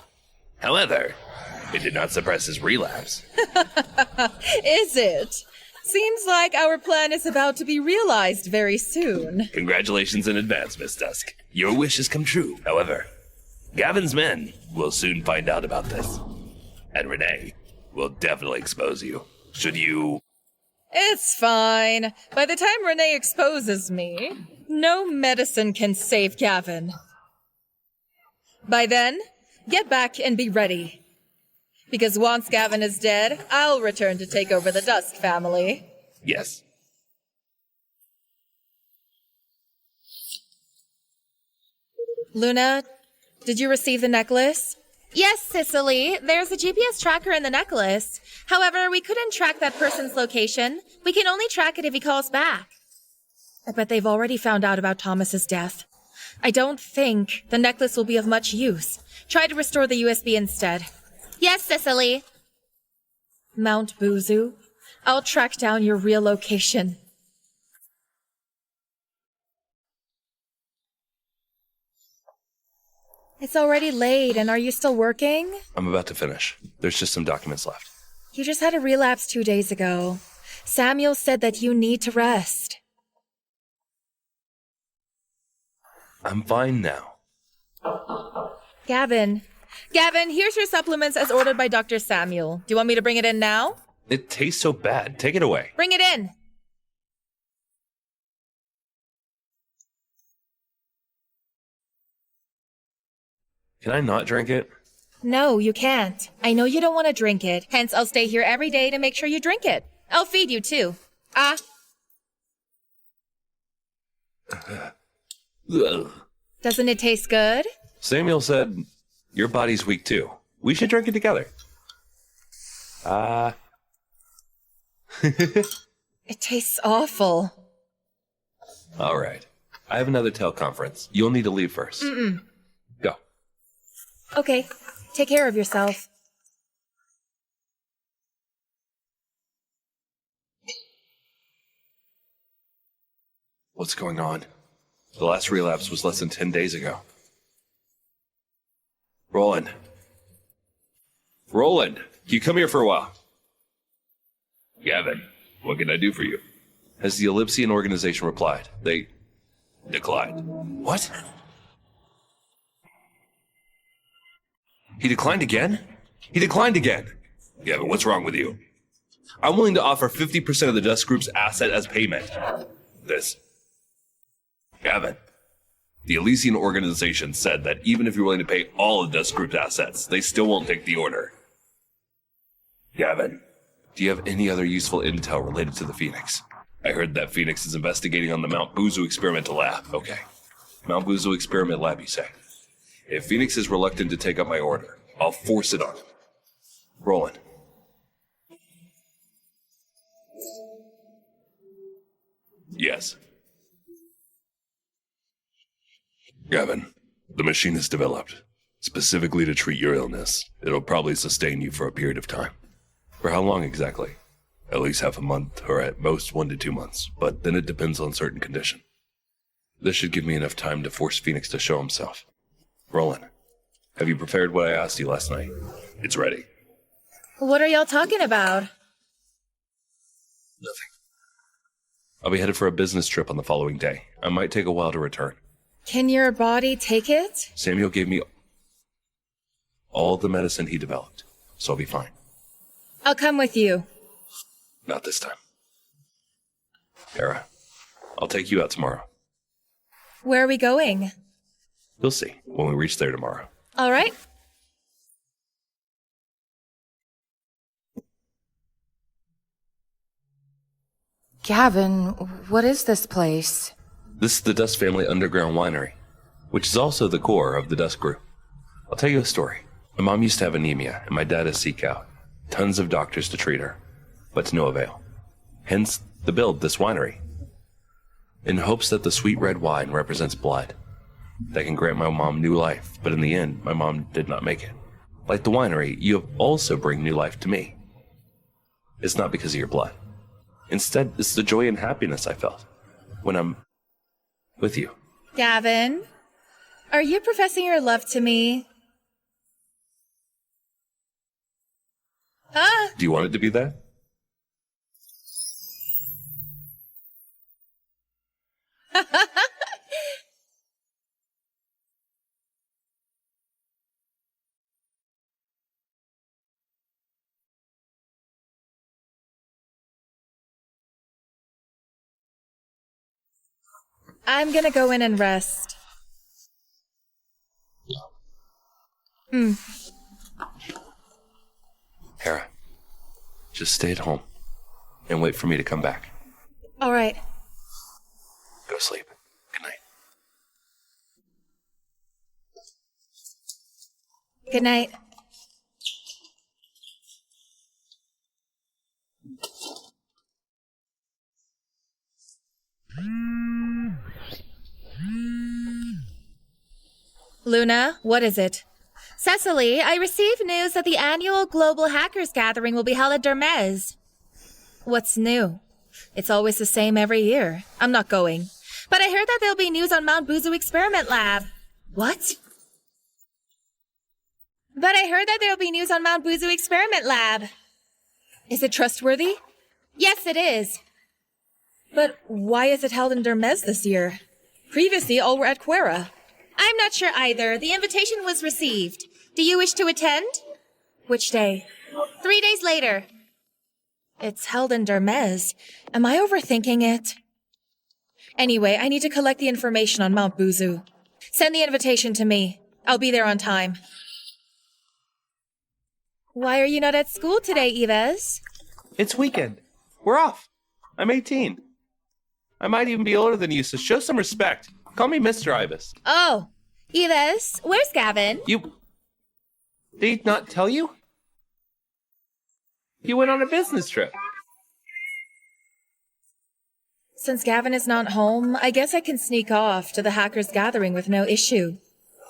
F: However, it did not suppress his relapse.
B: Is it? Seems like our plan is about to be realized very soon.
F: Congratulations in advance, Miss Dusk. Your wish has come true. However, Gavin's men will soon find out about this. And Renee will definitely expose you. Should you...
B: It's fine. By the time Renee exposes me, no medicine can save Gavin. By then, get back and be ready. Because once Gavin is dead, I'll return to take over the Dusk family.
F: Yes.
B: Luna, did you receive the necklace?
D: Yes, Cicely. There's a GPS tracker in the necklace. However, we couldn't track that person's location. We can only track it if he calls back.
B: I bet they've already found out about Thomas's death. I don't think the necklace will be of much use. Try to restore the USB instead.
D: Yes, Cicely.
B: Mount Buzu, I'll track down your real location. It's already late, and are you still working?
F: I'm about to finish. There's just some documents left.
B: You just had a relapse 2 days ago. Samuel said that you need to rest.
F: I'm fine now.
B: Gavin, here's your supplements as ordered by Dr. Samuel. Do you want me to bring it in now?
F: It tastes so bad. Take it away.
B: Bring it in.
F: Can I not drink it?
B: No, you can't. I know you don't want to drink it, hence I'll stay here every day to make sure you drink it. I'll feed you too.
F: Ugh.
B: Doesn't it taste good?
F: Samuel said, your body's weak too. We should drink it together.
B: It tastes awful.
F: All right. I have another teleconference. You'll need to leave first. Go.
B: Okay, take care of yourself.
F: What's going on? The last relapse was less than 10 days ago. Roland, can you come here for a while? Gavin, what can I do for you? Has the Ellipsian organization replied? They declined. What? He declined again? He declined again. Gavin, what's wrong with you? I'm willing to offer 50% of the Dusk Group's asset as payment. Gavin, the Elysian organization said that even if you're willing to pay all of Dusk Group's assets, they still won't take the order. Gavin, do you have any other useful intel related to the Phoenix? I heard that Phoenix is investigating on the Mount Buzu experimental lab. Okay. Mount Buzu experiment lab, you say? If Phoenix is reluctant to take up my order, I'll force it on him. Roland. Yes. Gavin, the machine is developed specifically to treat your illness. It'll probably sustain you for a period of time. For how long exactly? At least half a month, or at most 1 to 2 months, but then it depends on certain condition. This should give me enough time to force Phoenix to show himself. Roland, have you prepared what I asked you last night? It's ready.
B: What are y'all talking about?
F: Nothing. I'll be headed for a business trip on the following day. I might take a while to return.
B: Can your body take it?
F: Samuel gave me all the medicine he developed, so I'll be fine.
B: I'll come with you.
F: Not this time. Hera, I'll take you out tomorrow.
B: Where are we going?
F: You'll see when we reach there tomorrow.
B: All right.
G: Gavin, what is this place?
F: This is the Dusk family underground winery, which is also the core of the Dusk group. I'll tell you a story. My mom used to have anemia, and my dad is seek out. Tons of doctors to treat her, but to no avail. Hence, the build this winery. In hopes that the sweet red wine represents blood that can grant my mom new life, but in the end, my mom did not make it. Like the winery, you have also bring new life to me. It's not because of your blood. Instead, it's the joy and happiness I felt when I'm with you.
B: Gavin, are you professing your love to me?
F: Do you want it to be that?
B: I'm gonna go in and rest.
F: Hera, just stay at home and wait for me to come back.
B: All right.
F: Go sleep. Good night.
B: Good night. Luna, what is it?
D: Cecily, I received news that the annual Global Hackers Gathering will be held at Dermez.
B: What's new? It's always the same every year. I'm not going.
D: But I heard that there'll be news on Mount Buzu Experiment Lab.
B: What?
D: But I heard that there'll be news on Mount Buzu Experiment Lab.
B: Is it trustworthy?
D: Yes, it is.
B: But why is it held in Dermez this year? Previously, all were at Quera.
D: I'm not sure either. The invitation was received. Do you wish to attend?
B: Which day?
D: 3 days later.
B: It's held in Dermez. Am I overthinking it? Anyway, I need to collect the information on Mount Buzu. Send the invitation to me. I'll be there on time.
D: Why are you not at school today, Yves?
F: It's weekend. We're off. I'm 18. I might even be older than you, so show some respect. Call me Mr. Ibis.
D: Oh, Yves, where's Gavin?
F: Did he not tell you? He went on a business trip.
B: Since Gavin is not home, I guess I can sneak off to the Hackers Gathering with no issue.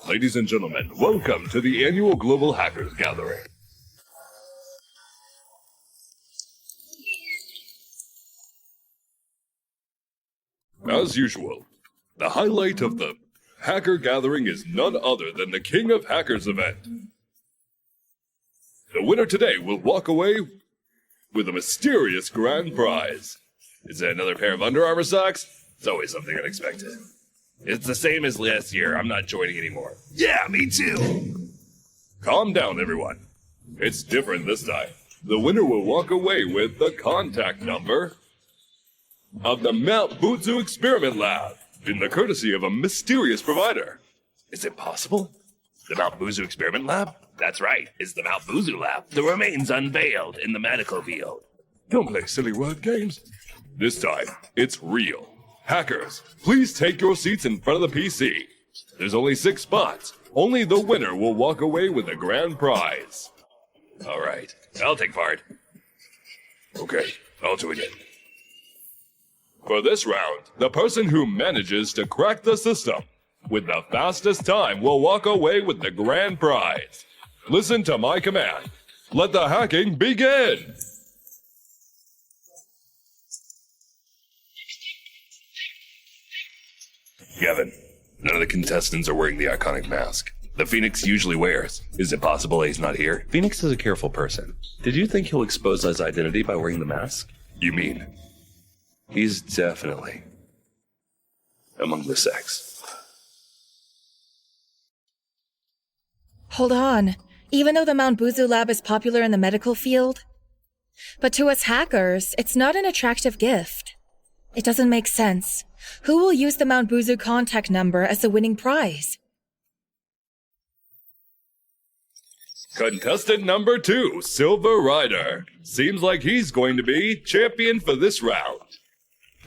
C: Ladies and gentlemen, welcome to the annual Global Hackers Gathering. As usual, the highlight of the Hacker Gathering is none other than the King of Hackers event. The winner today will walk away with a mysterious grand prize. Is it another pair of Under Armour socks? It's always something unexpected. It's the same as last year. I'm not joining anymore. Yeah, me too. Calm down, everyone. It's different this time. The winner will walk away with the contact number of the Mount Buzu Experiment Lab, in the courtesy of a mysterious provider. Is it possible? The Mount Buzu Experiment Lab? That's right, it's the Mount Buzu Lab. The remains unveiled in the medical field. Don't play silly word games. This time, it's real. Hackers, please take your seats in front of the PC. There's only 6 spots. Only the winner will walk away with the grand prize. All right, I'll take part. Okay, I'll join in. For this round, the person who manages to crack the system with the fastest time will walk away with the grand prize. Listen to my command. Let the hacking begin! Gavin, none of the contestants are wearing the iconic mask the Phoenix usually wears. Is it possible he's not here?
F: Phoenix is a careful person. Did you think he'll expose his identity by wearing the mask?
C: You mean?
F: He's definitely among the sex.
B: Hold on. Even though the Mount Buzu lab is popular in the medical field, but to us hackers, it's not an attractive gift. It doesn't make sense. Who will use the Mount Buzu contact number as the winning prize?
C: Contestant number 2, Silver Rider. Seems like he's going to be champion for this round.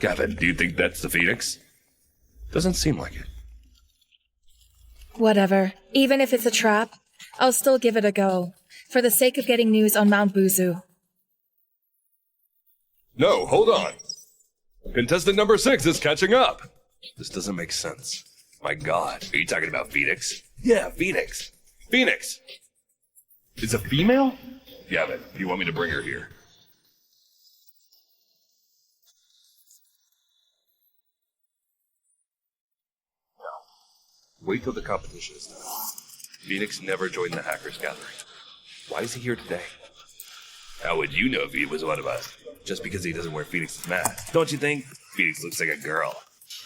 C: Gavin, do you think that's the Phoenix?
F: Doesn't seem like it.
B: Whatever. Even if it's a trap, I'll still give it a go, for the sake of getting news on Mount Buzu.
C: No, hold on. Contestant number 6 is catching up.
F: This doesn't make sense. My God.
C: Are you talking about Phoenix?
F: Yeah, Phoenix.
C: Phoenix!
F: Is a female?
C: Gavin, do you want me to bring her here?
F: Wait till the competition is done. Phoenix never joined the Hackers Gathering. Why is he here today?
C: How would you know if he was one of us?
F: Just because he doesn't wear Phoenix's mask. Don't you think?
C: Phoenix looks like a girl.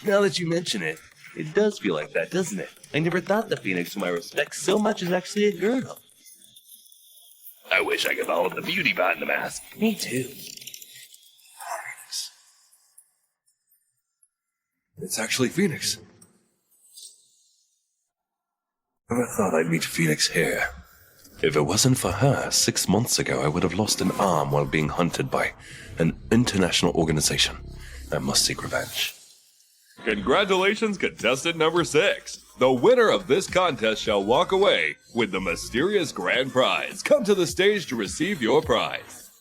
F: Now that you mention it, it does feel like that, doesn't it? I never thought the Phoenix, whom I respect so much, is actually a girl.
C: I wish I could follow the beauty behind the mask.
F: Me too. It's actually Phoenix. Never thought I'd meet Phoenix here. If it wasn't for her, 6 months ago I would have lost an arm while being hunted by an international organization. I must seek revenge. Congratulations, contestant number 6. The winner of this contest shall walk away with the mysterious grand prize. Come to the stage to receive your prize.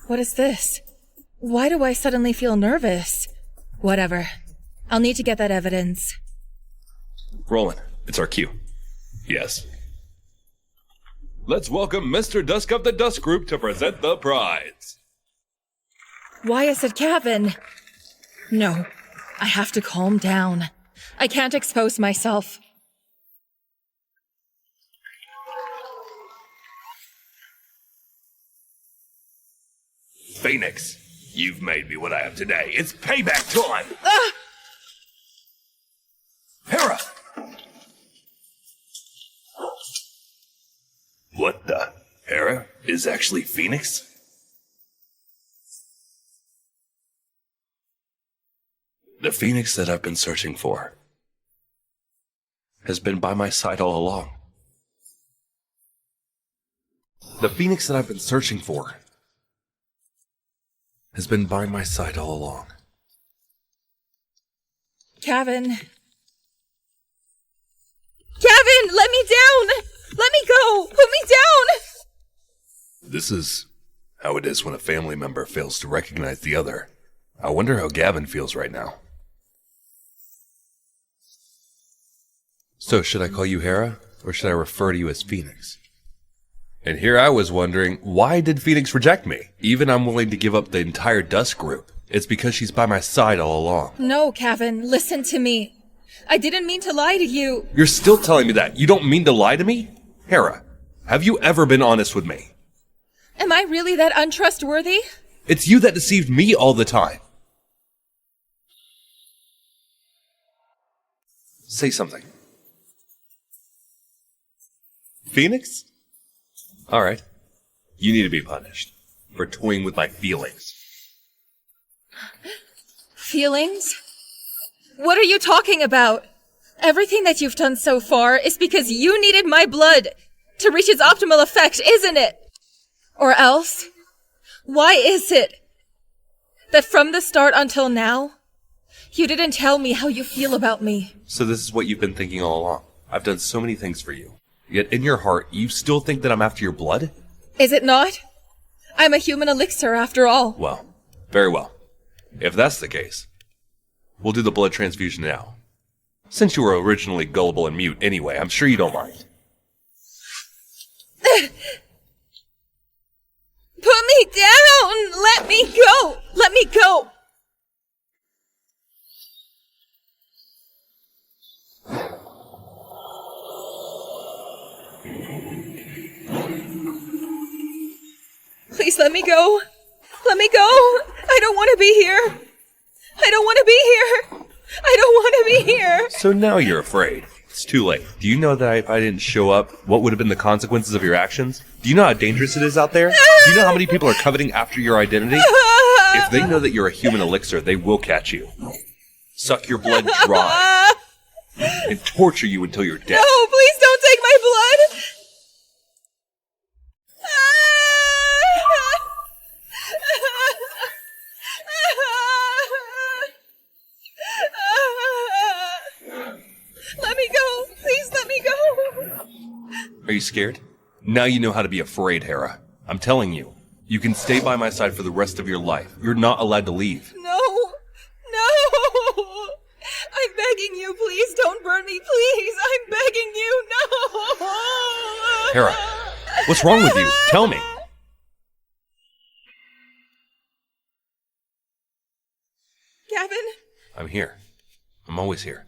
B: What is this? Why do I suddenly feel nervous? Whatever. I'll need to get that evidence.
F: Roland, it's our cue. Yes. Let's welcome Mr. Dusk of the Dusk Group to present the prize.
B: Why is it Gavin? No, I have to calm down. I can't expose myself.
F: Phoenix, you've made me what I am today. It's payback time! Hera! What the? Hera is actually Phoenix? The Phoenix that I've been searching for has been by my side all along. The Phoenix that I've been searching for has been by my side all along.
B: Gavin! Gavin, let me down! Let me go! Put me down!
F: This is how it is when a family member fails to recognize the other. I wonder how Gavin feels right now. So, should I call you Hera, or should I refer to you as Phoenix? And here I was wondering, why did Phoenix reject me? Even I'm willing to give up the entire Dusk group. It's because she's by my side all along.
B: No, Gavin, listen to me. I didn't mean to lie to you.
F: You're still telling me that? You don't mean to lie to me? Hera, have you ever been honest with me?
B: Am I really that untrustworthy?
F: It's you that deceived me all the time. Say something. Phoenix? Alright. You need to be punished for toying with my feelings.
B: Feelings? What are you talking about? Everything that you've done so far is because you needed my blood to reach its optimal effect, isn't it? Or else, why is it that from the start until now, you didn't tell me how you feel about me?
F: So this is what you've been thinking all along. I've done so many things for you. Yet in your heart, you still think that I'm after your blood?
B: Is it not? I'm a human elixir after all.
F: Well, very well. If that's the case, we'll do the blood transfusion now. Since you were originally gullible and mute anyway, I'm sure you don't mind.
B: Put me down! Let me go! Let me go! Please let me go. Let me go. I don't want to be here. I don't want to be here. I don't want to be here.
F: So now you're afraid. It's too late. Do you know that if I didn't show up, what would have been the consequences of your actions? Do you know how dangerous it is out there? Do you know how many people are coveting after your identity? If they know that you're a human elixir, they will catch you, suck your blood dry, and torture you until you're dead.
B: No, please don't take my blood. Let me go. Please let me go.
F: Are you scared? Now you know how to be afraid, Hera. I'm telling you, you can stay by my side for the rest of your life. You're not allowed to leave.
B: No. No. I'm begging you, please don't burn me, please. I'm begging you, no.
F: Hera, what's wrong with you? Tell me.
B: Gavin?
F: I'm here. I'm always here.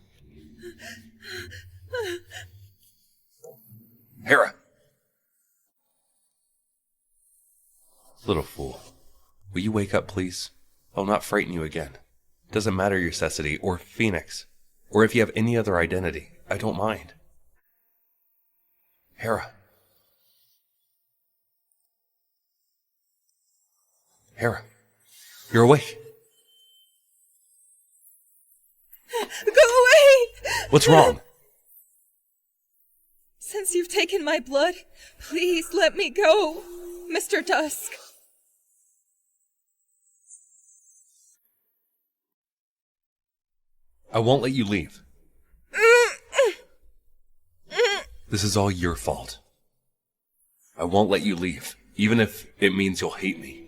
F: Hera! Little fool. Will you wake up, please? I'll not frighten you again. Doesn't matter your cecity or Phoenix, or if you have any other identity. I don't mind. Hera. Hera. You're awake. What's wrong?
B: Since you've taken my blood, please let me go, Mr. Dusk.
F: I won't let you leave. This is all your fault. I won't let you leave, even if it means you'll hate me.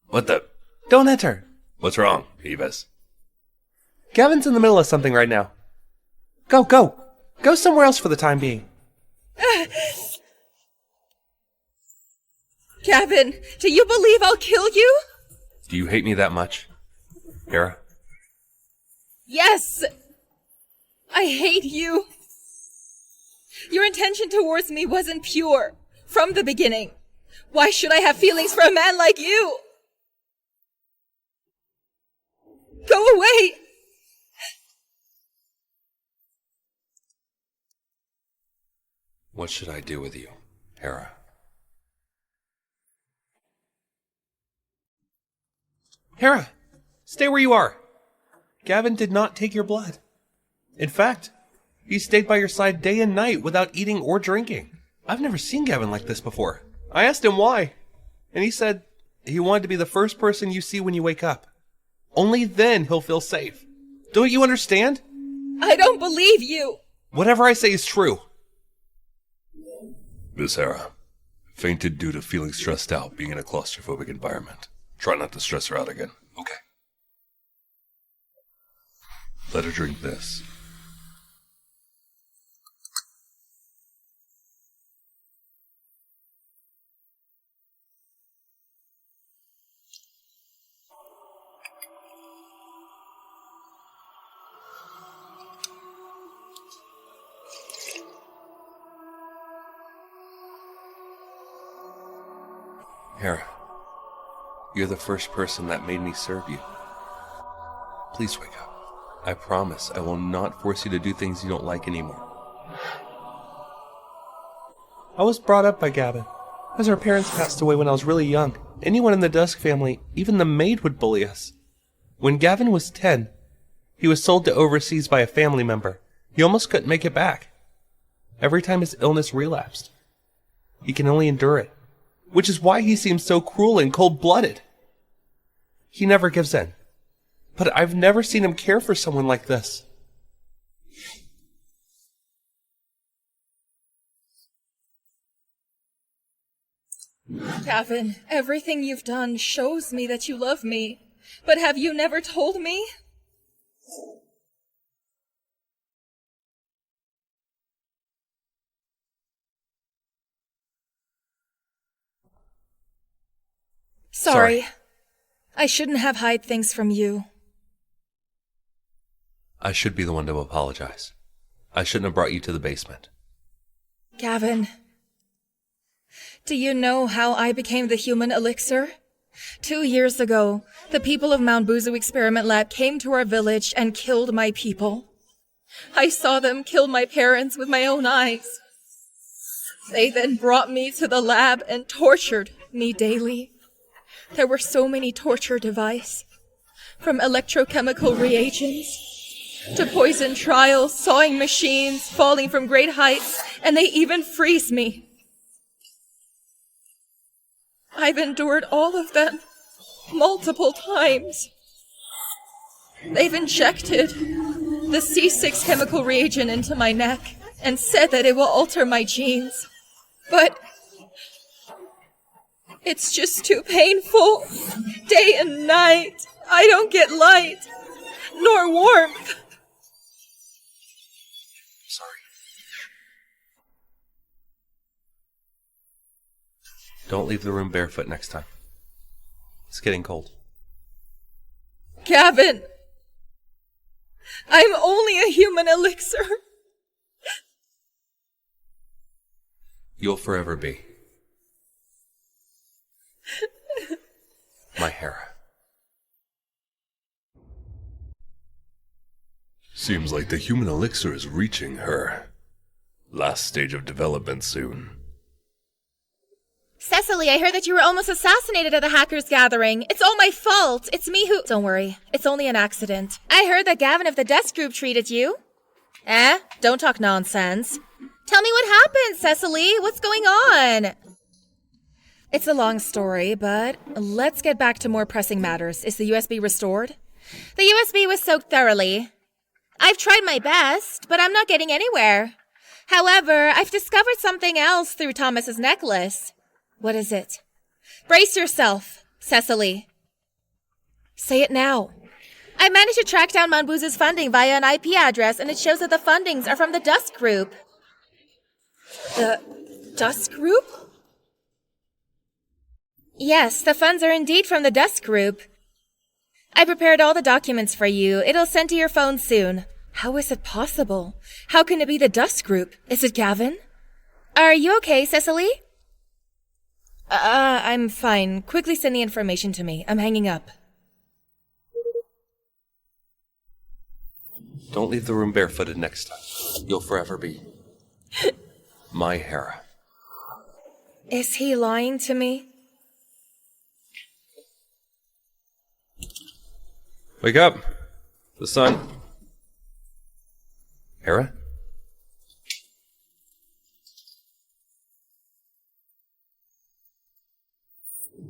F: What the?
H: Don't enter.
F: What's wrong, Evis?
H: Gavin's in the middle of something right now. Go. Go somewhere else for the time being.
B: Gavin, do you believe I'll kill you?
F: Do you hate me that much, Hera?
B: Yes! I hate you. Your intention towards me wasn't pure from the beginning. Why should I have feelings for a man like you? Go away!
F: What should I do with you, Hera?
H: Hera, stay where you are. Gavin did not take your blood. In fact, he stayed by your side day and night without eating or drinking. I've never seen Gavin like this before. I asked him why, and he said he wanted to be the first person you see when you wake up. Only then he'll feel safe. Don't you understand?
B: I don't believe you!
H: Whatever I say is true.
F: Miss Hera fainted due to feeling stressed out being in a claustrophobic environment. Try not to stress her out again, okay? Let her drink this. Hera, you're the first person that made me serve you. Please wake up. I promise I will not force you to do things you don't like anymore.
H: I was brought up by Gavin, as our parents passed away when I was really young. Anyone in the Dusk family, even the maid, would bully us. When Gavin was 10, he was sold to overseas by a family member. He almost couldn't make it back. Every time his illness relapsed, he can only endure it, which is why he seems so cruel and cold-blooded. He never gives in, but I've never seen him care for someone like this.
B: Gavin, everything you've done shows me that you love me. But have you never told me? Sorry. I shouldn't have hide things from you.
F: I should be the one to apologize. I shouldn't have brought you to the basement.
B: Gavin, do you know how I became the human elixir? 2 years ago, the people of Mount Buzu Experiment Lab came to our village and killed my people. I saw them kill my parents with my own eyes. They then brought me to the lab and tortured me daily. There were so many torture devices, from electrochemical reagents to poison trials, sawing machines, falling from great heights, and they even freeze me. I've endured all of them multiple times. They've injected the C6 chemical reagent into my neck and said that it will alter my genes. But it's just too painful. Day and night, I don't get light, nor warmth.
F: Sorry. Don't leave the room barefoot next time. It's getting cold.
B: Gavin, I'm only a human elixir.
F: You'll forever be my Hera. Seems like the human elixir is reaching her last stage of development soon.
D: Cecily, I heard that you were almost assassinated at the hackers' gathering. It's all my fault. It's me who—
B: Don't worry, it's only an accident.
D: I heard that Gavin of the Dusk group treated you.
B: Don't talk nonsense.
D: Tell me what happened, Cecily. What's going on?
B: It's a long story, but let's get back to more pressing matters. Is the USB restored?
D: The USB was soaked thoroughly. I've tried my best, but I'm not getting anywhere. However, I've discovered something else through Thomas's necklace.
B: What is it?
D: Brace yourself, Cecily.
B: Say it now.
D: I managed to track down Manbuzu's funding via an IP address, and it shows that the fundings are from the Dusk group.
B: The Dusk group?
D: Yes, the funds are indeed from the Dusk group. I prepared all the documents for you. It'll send to your phone soon.
B: How is it possible? How can it be the Dusk group? Is it Gavin?
D: Are you okay, Cecily?
B: I'm fine. Quickly send the information to me. I'm hanging up.
H: Don't leave the room barefooted next time. You'll forever be my Hera.
B: Is he lying to me?
H: Wake up. The sun. Hera?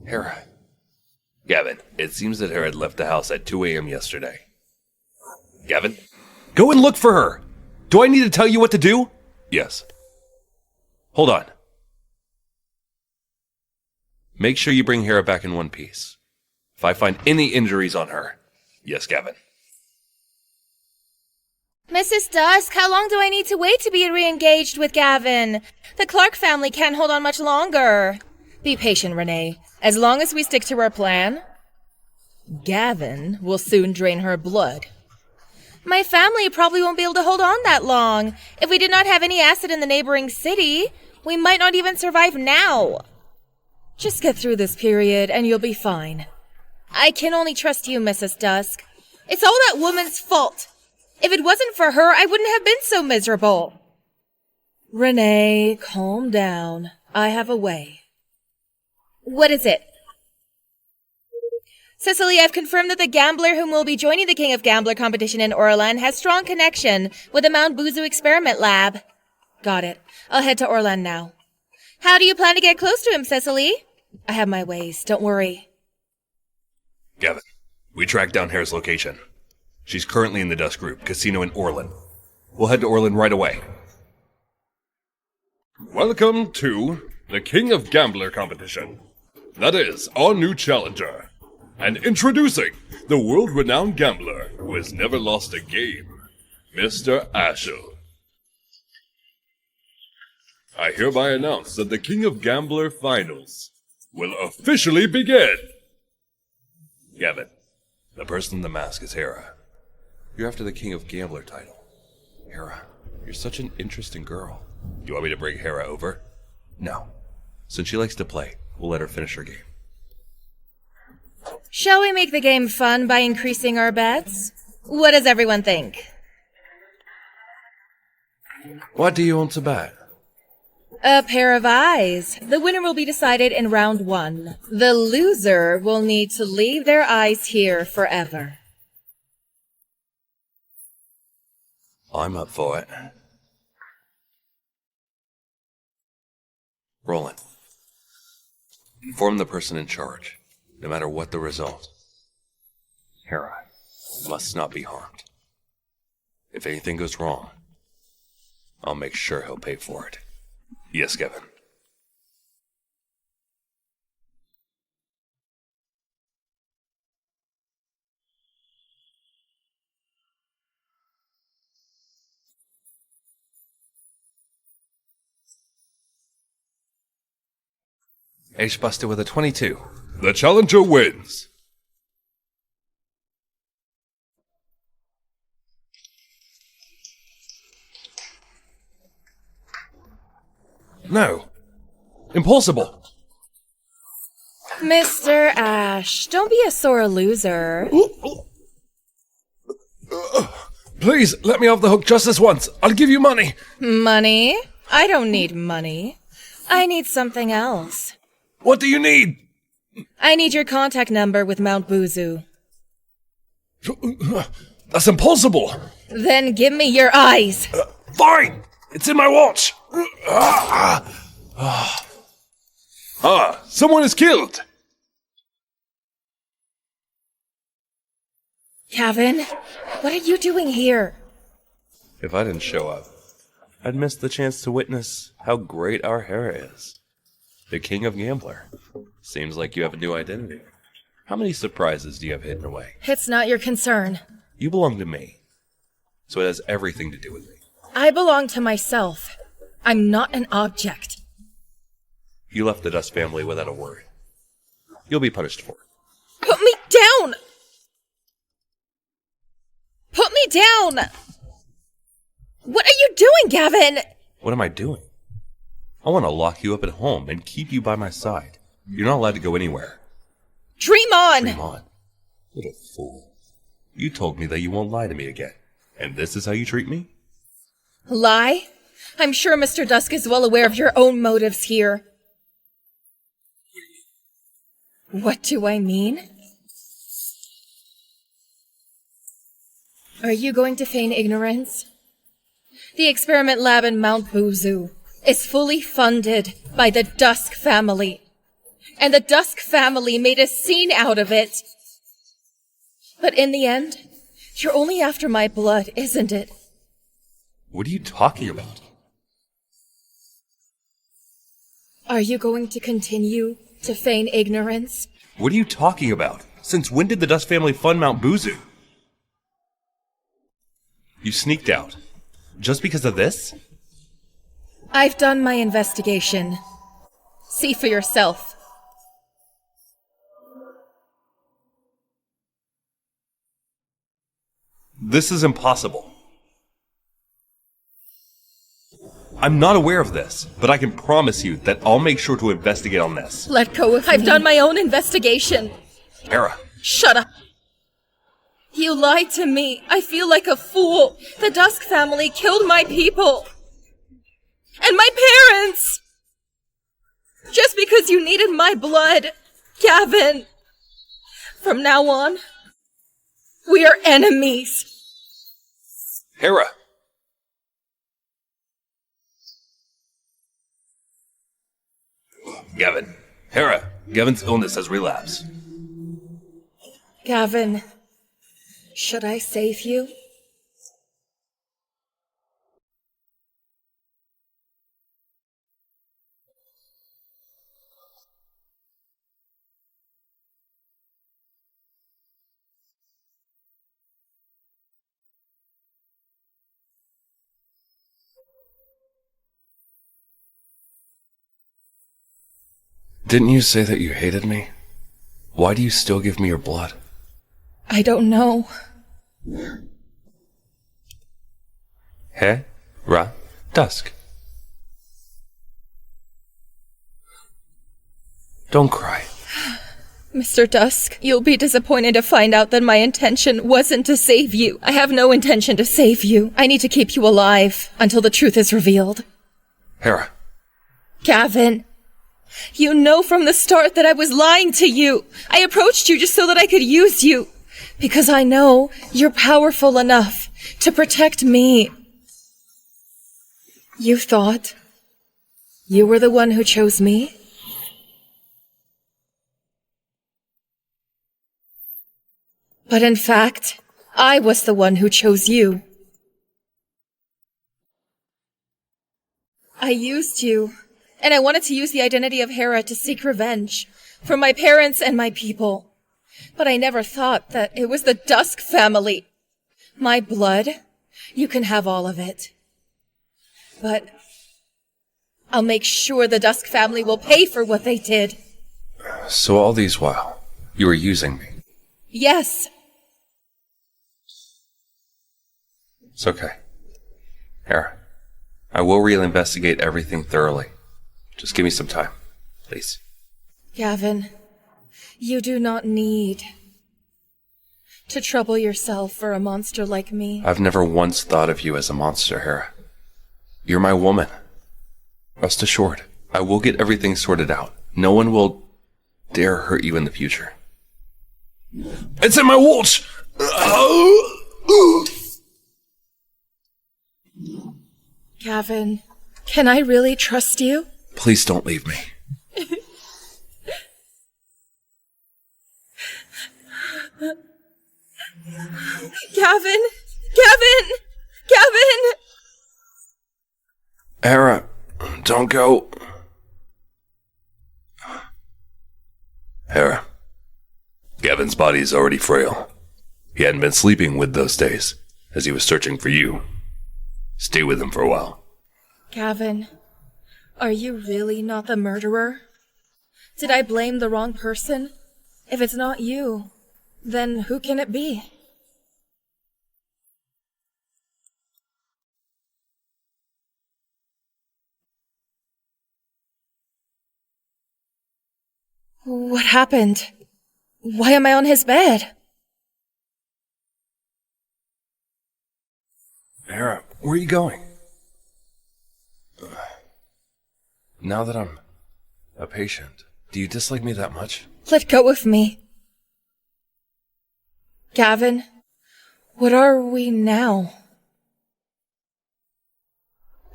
H: Hera.
F: Gavin, it seems that Hera had left the house at 2 a.m. yesterday. Gavin?
H: Go and look for her! Do I need to tell you what to do?
F: Yes.
H: Hold on. Make sure you bring Hera back in one piece. If I find any injuries on her.
F: Yes, Gavin.
D: Mrs. Dusk, how long do I need to wait to be re-engaged with Gavin? The Clark family can't hold on much longer.
B: Be patient, Renee. As long as we stick to our plan, Gavin will soon drain her blood.
D: My family probably won't be able to hold on that long. If we did not have any acid in the neighboring city, we might not even survive now.
B: Just get through this period and you'll be fine.
D: I can only trust you, Mrs. Dusk. It's all that woman's fault. If it wasn't for her, I wouldn't have been so miserable.
B: Renee, calm down. I have a way.
D: What is it? Cecily, I've confirmed that the gambler whom will be joining the King of Gambler competition in Orlan has strong connection with the Mount Buzu experiment lab.
B: Got it. I'll head to Orlan now.
D: How do you plan to get close to him, Cecily?
B: I have my ways. Don't worry.
F: Gavin, we tracked down Hera's location. She's currently in the Dusk group, casino in Orlan. We'll head to Orlan right away.
C: Welcome to the King of Gambler competition. That is, our new challenger. And introducing the world-renowned gambler who has never lost a game, Mr. Ashel. I hereby announce that the King of Gambler finals will officially begin.
F: Gavin, the person in the mask is Hera.
H: You're after the King of Gambler title. Hera, you're such an interesting girl.
F: You want me to bring Hera over?
H: No. Since she likes to play, we'll let her finish her game.
D: Shall we make the game fun by increasing our bets? What does everyone think?
H: What do you want to bet?
B: A pair of eyes. The winner will be decided in round 1. The loser will need to leave their eyes here forever.
H: I'm up for it. Roland. Inform the person in charge. No matter what the result, Hera must not be harmed. If anything goes wrong, I'll make sure he'll pay for it.
F: Yes, Gavin.
H: Ace Buster with a 22.
C: The challenger wins.
H: No. Impossible.
B: Mr. Ash, don't be a sore loser.
H: Please, let me off the hook just this once. I'll give you money.
B: Money? I don't need money. I need something else.
F: What do you need?
B: I need your contact number with Mount Buzu.
F: That's impossible.
B: Then give me your eyes.
F: Fine. It's in my watch. Someone is killed.
B: Gavin, what are you doing here?
H: If I didn't show up, I'd miss the chance to witness how great our Hera is. The king of gambler. Seems like you have a new identity. How many surprises do you have hidden away?
B: It's not your concern.
H: You belong to me, so it has everything to do with me.
B: I belong to myself. I'm not an object.
H: You left the Dusk family without a word. You'll be punished for it.
B: Put me down! Put me down! What are you doing, Gavin?
H: What am I doing? I want to lock you up at home and keep you by my side. You're not allowed to go anywhere.
B: Dream on!
H: Dream on. Little fool. You told me that you won't lie to me again. And this is how you treat me?
B: Lie? I'm sure Mr. Dusk is well aware of your own motives here. What do I mean? Are you going to feign ignorance? The experiment lab in Mount Buzu is fully funded by the Dusk family. And the Dusk family made a scene out of it. But in the end, you're only after my blood, isn't it?
H: What are you talking about?
B: Are you going to continue to feign ignorance?
H: What are you talking about? Since when did the Dusk family fund Mount Buzu? You sneaked out. Just because of this?
B: I've done my investigation. See for yourself.
H: This is impossible. I'm not aware of this, but I can promise you that I'll make sure to investigate on this.
B: Let go of me. I've done my own investigation.
H: Hera.
B: Shut up. You lied to me. I feel like a fool. The Dusk family killed my people. And my parents! Just because you needed my blood. Gavin. From now on, we are enemies.
H: Hera. Gavin. Hera. Gavin's illness has relapsed.
B: Gavin, should I save you?
H: Didn't you say that you hated me? Why do you still give me your blood?
B: I don't know.
H: Hera. Dusk. Don't cry.
B: Mr. Dusk, you'll be disappointed to find out that my intention wasn't to save you. I have no intention to save you. I need to keep you alive until the truth is revealed.
H: Hera.
B: Gavin, you know from the start that I was lying to you. I approached you just so that I could use you. Because I know you're powerful enough to protect me. You thought you were the one who chose me? But in fact, I was the one who chose you. I used you, and I wanted to use the identity of Hera to seek revenge for my parents and my people. But I never thought that it was the Dusk family. My blood, you can have all of it. But I'll make sure the Dusk family will pay for what they did.
H: So all these while, you were using me.
B: Yes.
H: It's okay. Hera, I will investigate everything thoroughly. Just give me some time, please.
B: Gavin, you do not need to trouble yourself for a monster like me.
H: I've never once thought of you as a monster, Hera. You're my woman. Rest assured, I will get everything sorted out.
F: No one will dare hurt you in the future. It's in my watch!
B: Gavin, can I really trust you?
F: Please don't leave me.
B: Gavin! Gavin! Gavin!
F: Hera, don't go. Hera, Gavin's body is already frail. He hadn't been sleeping with those days, as he was searching for you. Stay with him for a while.
B: Gavin, are you really not the murderer? Did I blame the wrong person? If it's not you, then who can it be? What happened? Why am I on his bed?
F: Hera, where are you going? Now that I'm a patient, do you dislike me that much?
B: Let go of me. Gavin, what are we now?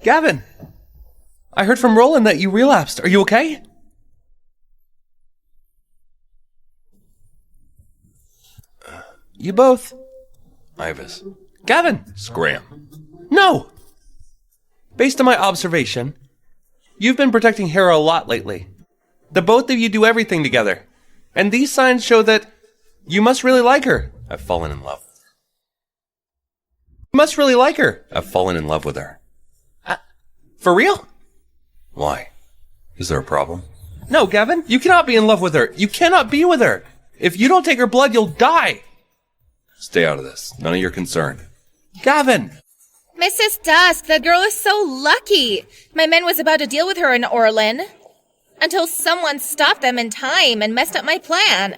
H: Gavin! I heard from Roland that you relapsed. Are you okay? You both.
F: Ivis.
H: Gavin!
F: Scram.
H: No! Based on my observation, you've been protecting Hera a lot lately. The both of you do everything together. And these signs show that you must really like her.
F: I've fallen in love.
H: You must really like her.
F: I've fallen in love with her.
H: For real?
F: Why? Is there a problem?
H: No, Gavin, you cannot be in love with her. You cannot be with her. If you don't take her blood, you'll die.
F: Stay out of this. None of your concern.
H: Gavin!
D: Mrs. Dusk, the girl is so lucky. My men was about to deal with her in Orlin. Until someone stopped them in time and messed up my plan.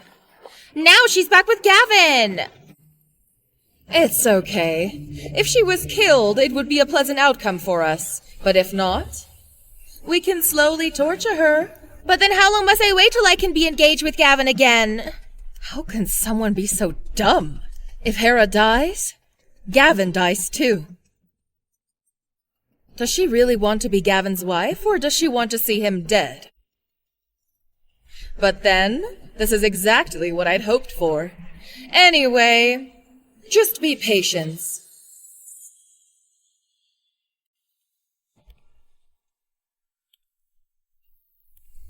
D: Now she's back with Gavin.
B: It's okay. If she was killed, it would be a pleasant outcome for us. But if not, we can slowly torture her.
D: But then how long must I wait till I can be engaged with Gavin again?
B: How can someone be so dumb? If Hera dies, Gavin dies too. Does she really want to be Gavin's wife, or does she want to see him dead? But then, this is exactly what I'd hoped for. Anyway, just be patient.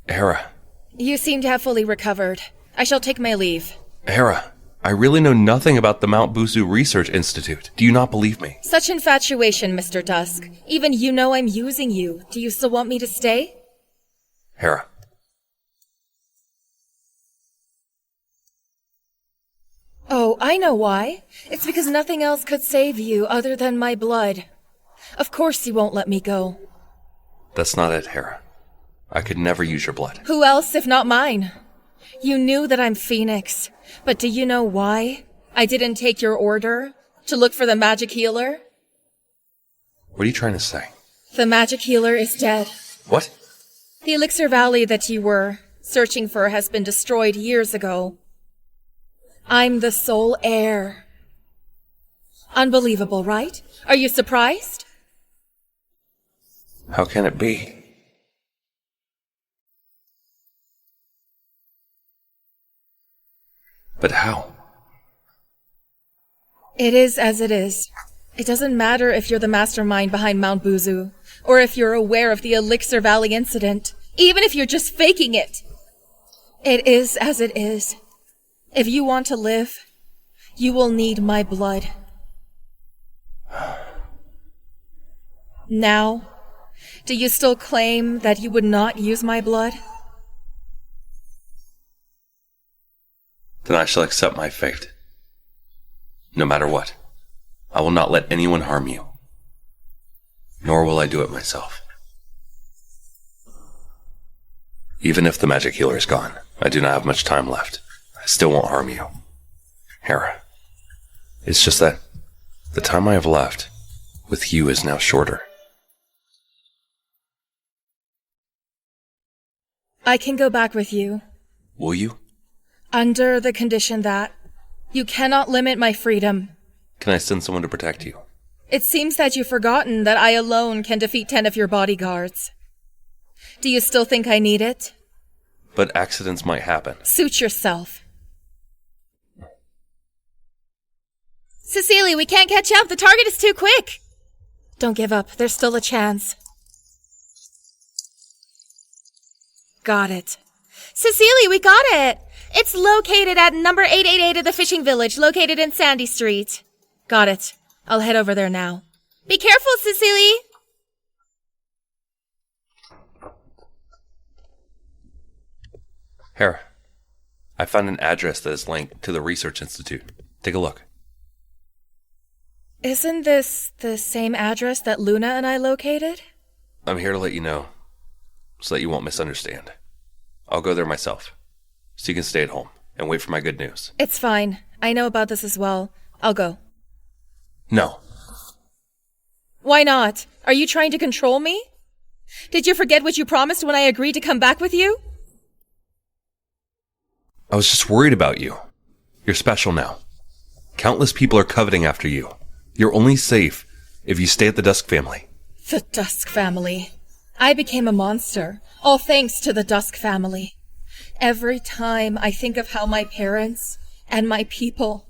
F: Hera.
B: You seem to have fully recovered. I shall take my leave.
F: Hera, I really know nothing about the Mount Busu Research Institute. Do you not believe me?
B: Such infatuation, Mr. Dusk. Even you know I'm using you. Do you still want me to stay?
F: Hera.
B: Oh, I know why. It's because nothing else could save you other than my blood. Of course you won't let me go.
F: That's not it, Hera. I could never use your blood.
B: Who else if not mine? You knew that I'm Phoenix, but do you know why I didn't take your order to look for the magic healer?
F: What are you trying to say?
B: The magic healer is dead.
F: What?
B: The elixir valley that you were searching for has been destroyed years ago. I'm the sole heir. Unbelievable, right? Are you surprised?
F: How can it be? But how?
B: It is as it is. It doesn't matter if you're the mastermind behind Mount Busu, or if you're aware of the Elixir Valley incident, even if you're just faking it. It is as it is. If you want to live, you will need my blood. Now, do you still claim that you would not use my blood?
F: Then I shall accept my fate. No matter what, I will not let anyone harm you. Nor will I do it myself. Even if the magic healer is gone, I do not have much time left. I still won't harm you. Hera, it's just that the time I have left with you is now shorter.
B: I can go back with you,
F: Will you?
B: under the condition that you cannot limit my freedom.
F: Can I send someone to protect you?
B: It seems that you've forgotten that I alone can defeat 10 of your bodyguards. Do you still think I need it?
F: But accidents might happen.
B: Suit yourself.
D: Cecilia, we can't catch up. The target is too quick.
B: Don't give up. There's still a chance. Got it.
D: Cecilia, we got it. It's located at number 888 of the fishing village, located in Sandy Street.
B: Got it. I'll head over there now.
D: Be careful, Cecilia.
F: Hera, I found an address that is linked to the Research Institute. Take a look.
B: Isn't this the same address that Luna and I located?
F: I'm here to let you know, so that you won't misunderstand. I'll go there myself, so you can stay at home and wait for my good news.
B: It's fine. I know about this as well. I'll go.
F: No.
B: Why not? Are you trying to control me? Did you forget what you promised when I agreed to come back with you?
F: I was just worried about you. You're special now. Countless people are coveting after you. You're only safe if you stay at the Dusk family.
B: The Dusk family. I became a monster, all thanks to the Dusk family. Every time I think of how my parents and my people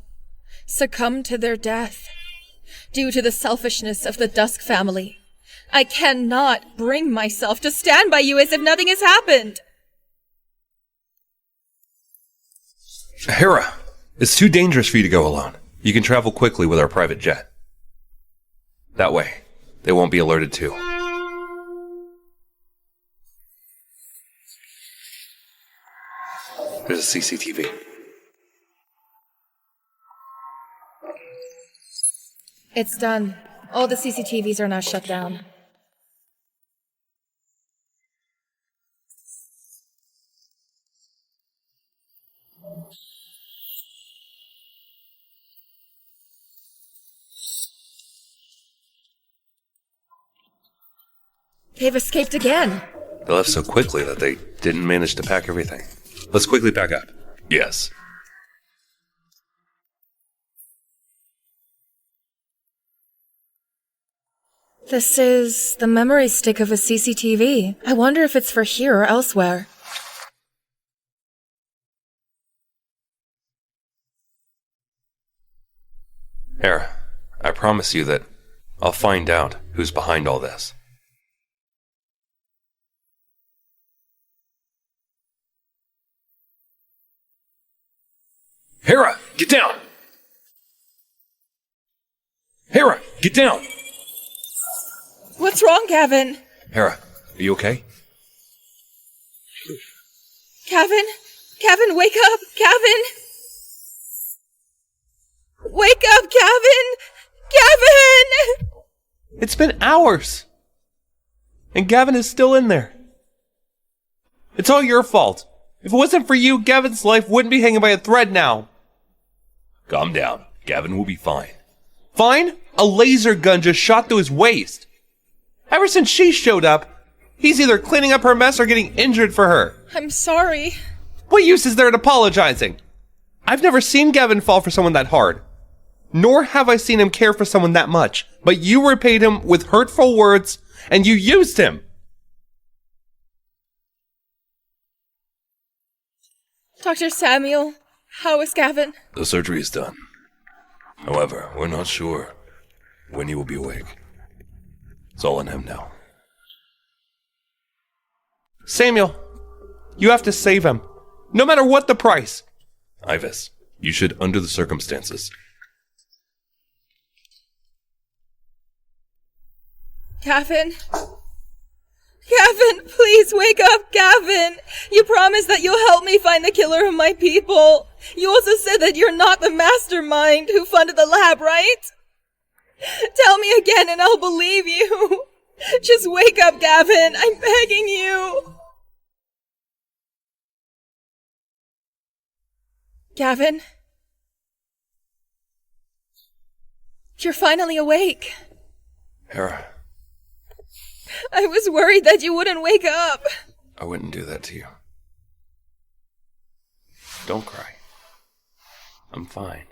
B: succumbed to their death due to the selfishness of the Dusk family, I cannot bring myself to stand by you as if nothing has happened.
F: Hera, it's too dangerous for you to go alone. You can travel quickly with our private jet. That way, they won't be alerted too. There's a CCTV.
B: It's done. All the CCTVs are now shut down. They've escaped again.
F: They left so quickly that they didn't manage to pack everything. Let's quickly pack up. Yes.
B: This is the memory stick of a CCTV. I wonder if it's for here or elsewhere.
F: Hera, I promise you that I'll find out who's behind all this. Hera, get down! Hera, get down!
B: What's wrong, Gavin?
F: Hera, are you okay?
B: Gavin? Gavin, wake up! Gavin! Wake up, Gavin! Gavin!
H: It's been hours! And Gavin is still in there. It's all your fault. If it wasn't for you, Gavin's life wouldn't be hanging by a thread now.
F: Calm down. Gavin will be fine.
H: Fine? A laser gun just shot through his waist. Ever since she showed up, he's either cleaning up her mess or getting injured for her.
B: I'm sorry.
H: What use is there in apologizing? I've never seen Gavin fall for someone that hard. Nor have I seen him care for someone that much. But you repaid him with hurtful words, and you used him.
B: Dr. Samuel, how is Gavin?
F: The surgery is done. However, we're not sure when he will be awake. It's all on him now.
H: Samuel, you have to save him. No matter what the price.
F: Ivis, you should, under the circumstances.
B: Gavin? Gavin, please wake up, Gavin! You promised that you'll help me find the killer of my people. You also said that you're not the mastermind who funded the lab, right? Tell me again and I'll believe you. Just wake up, Gavin. I'm begging you. Gavin? You're finally awake.
F: Hera,
B: I was worried that you wouldn't wake up.
F: I wouldn't do that to you.
H: Don't cry. I'm fine.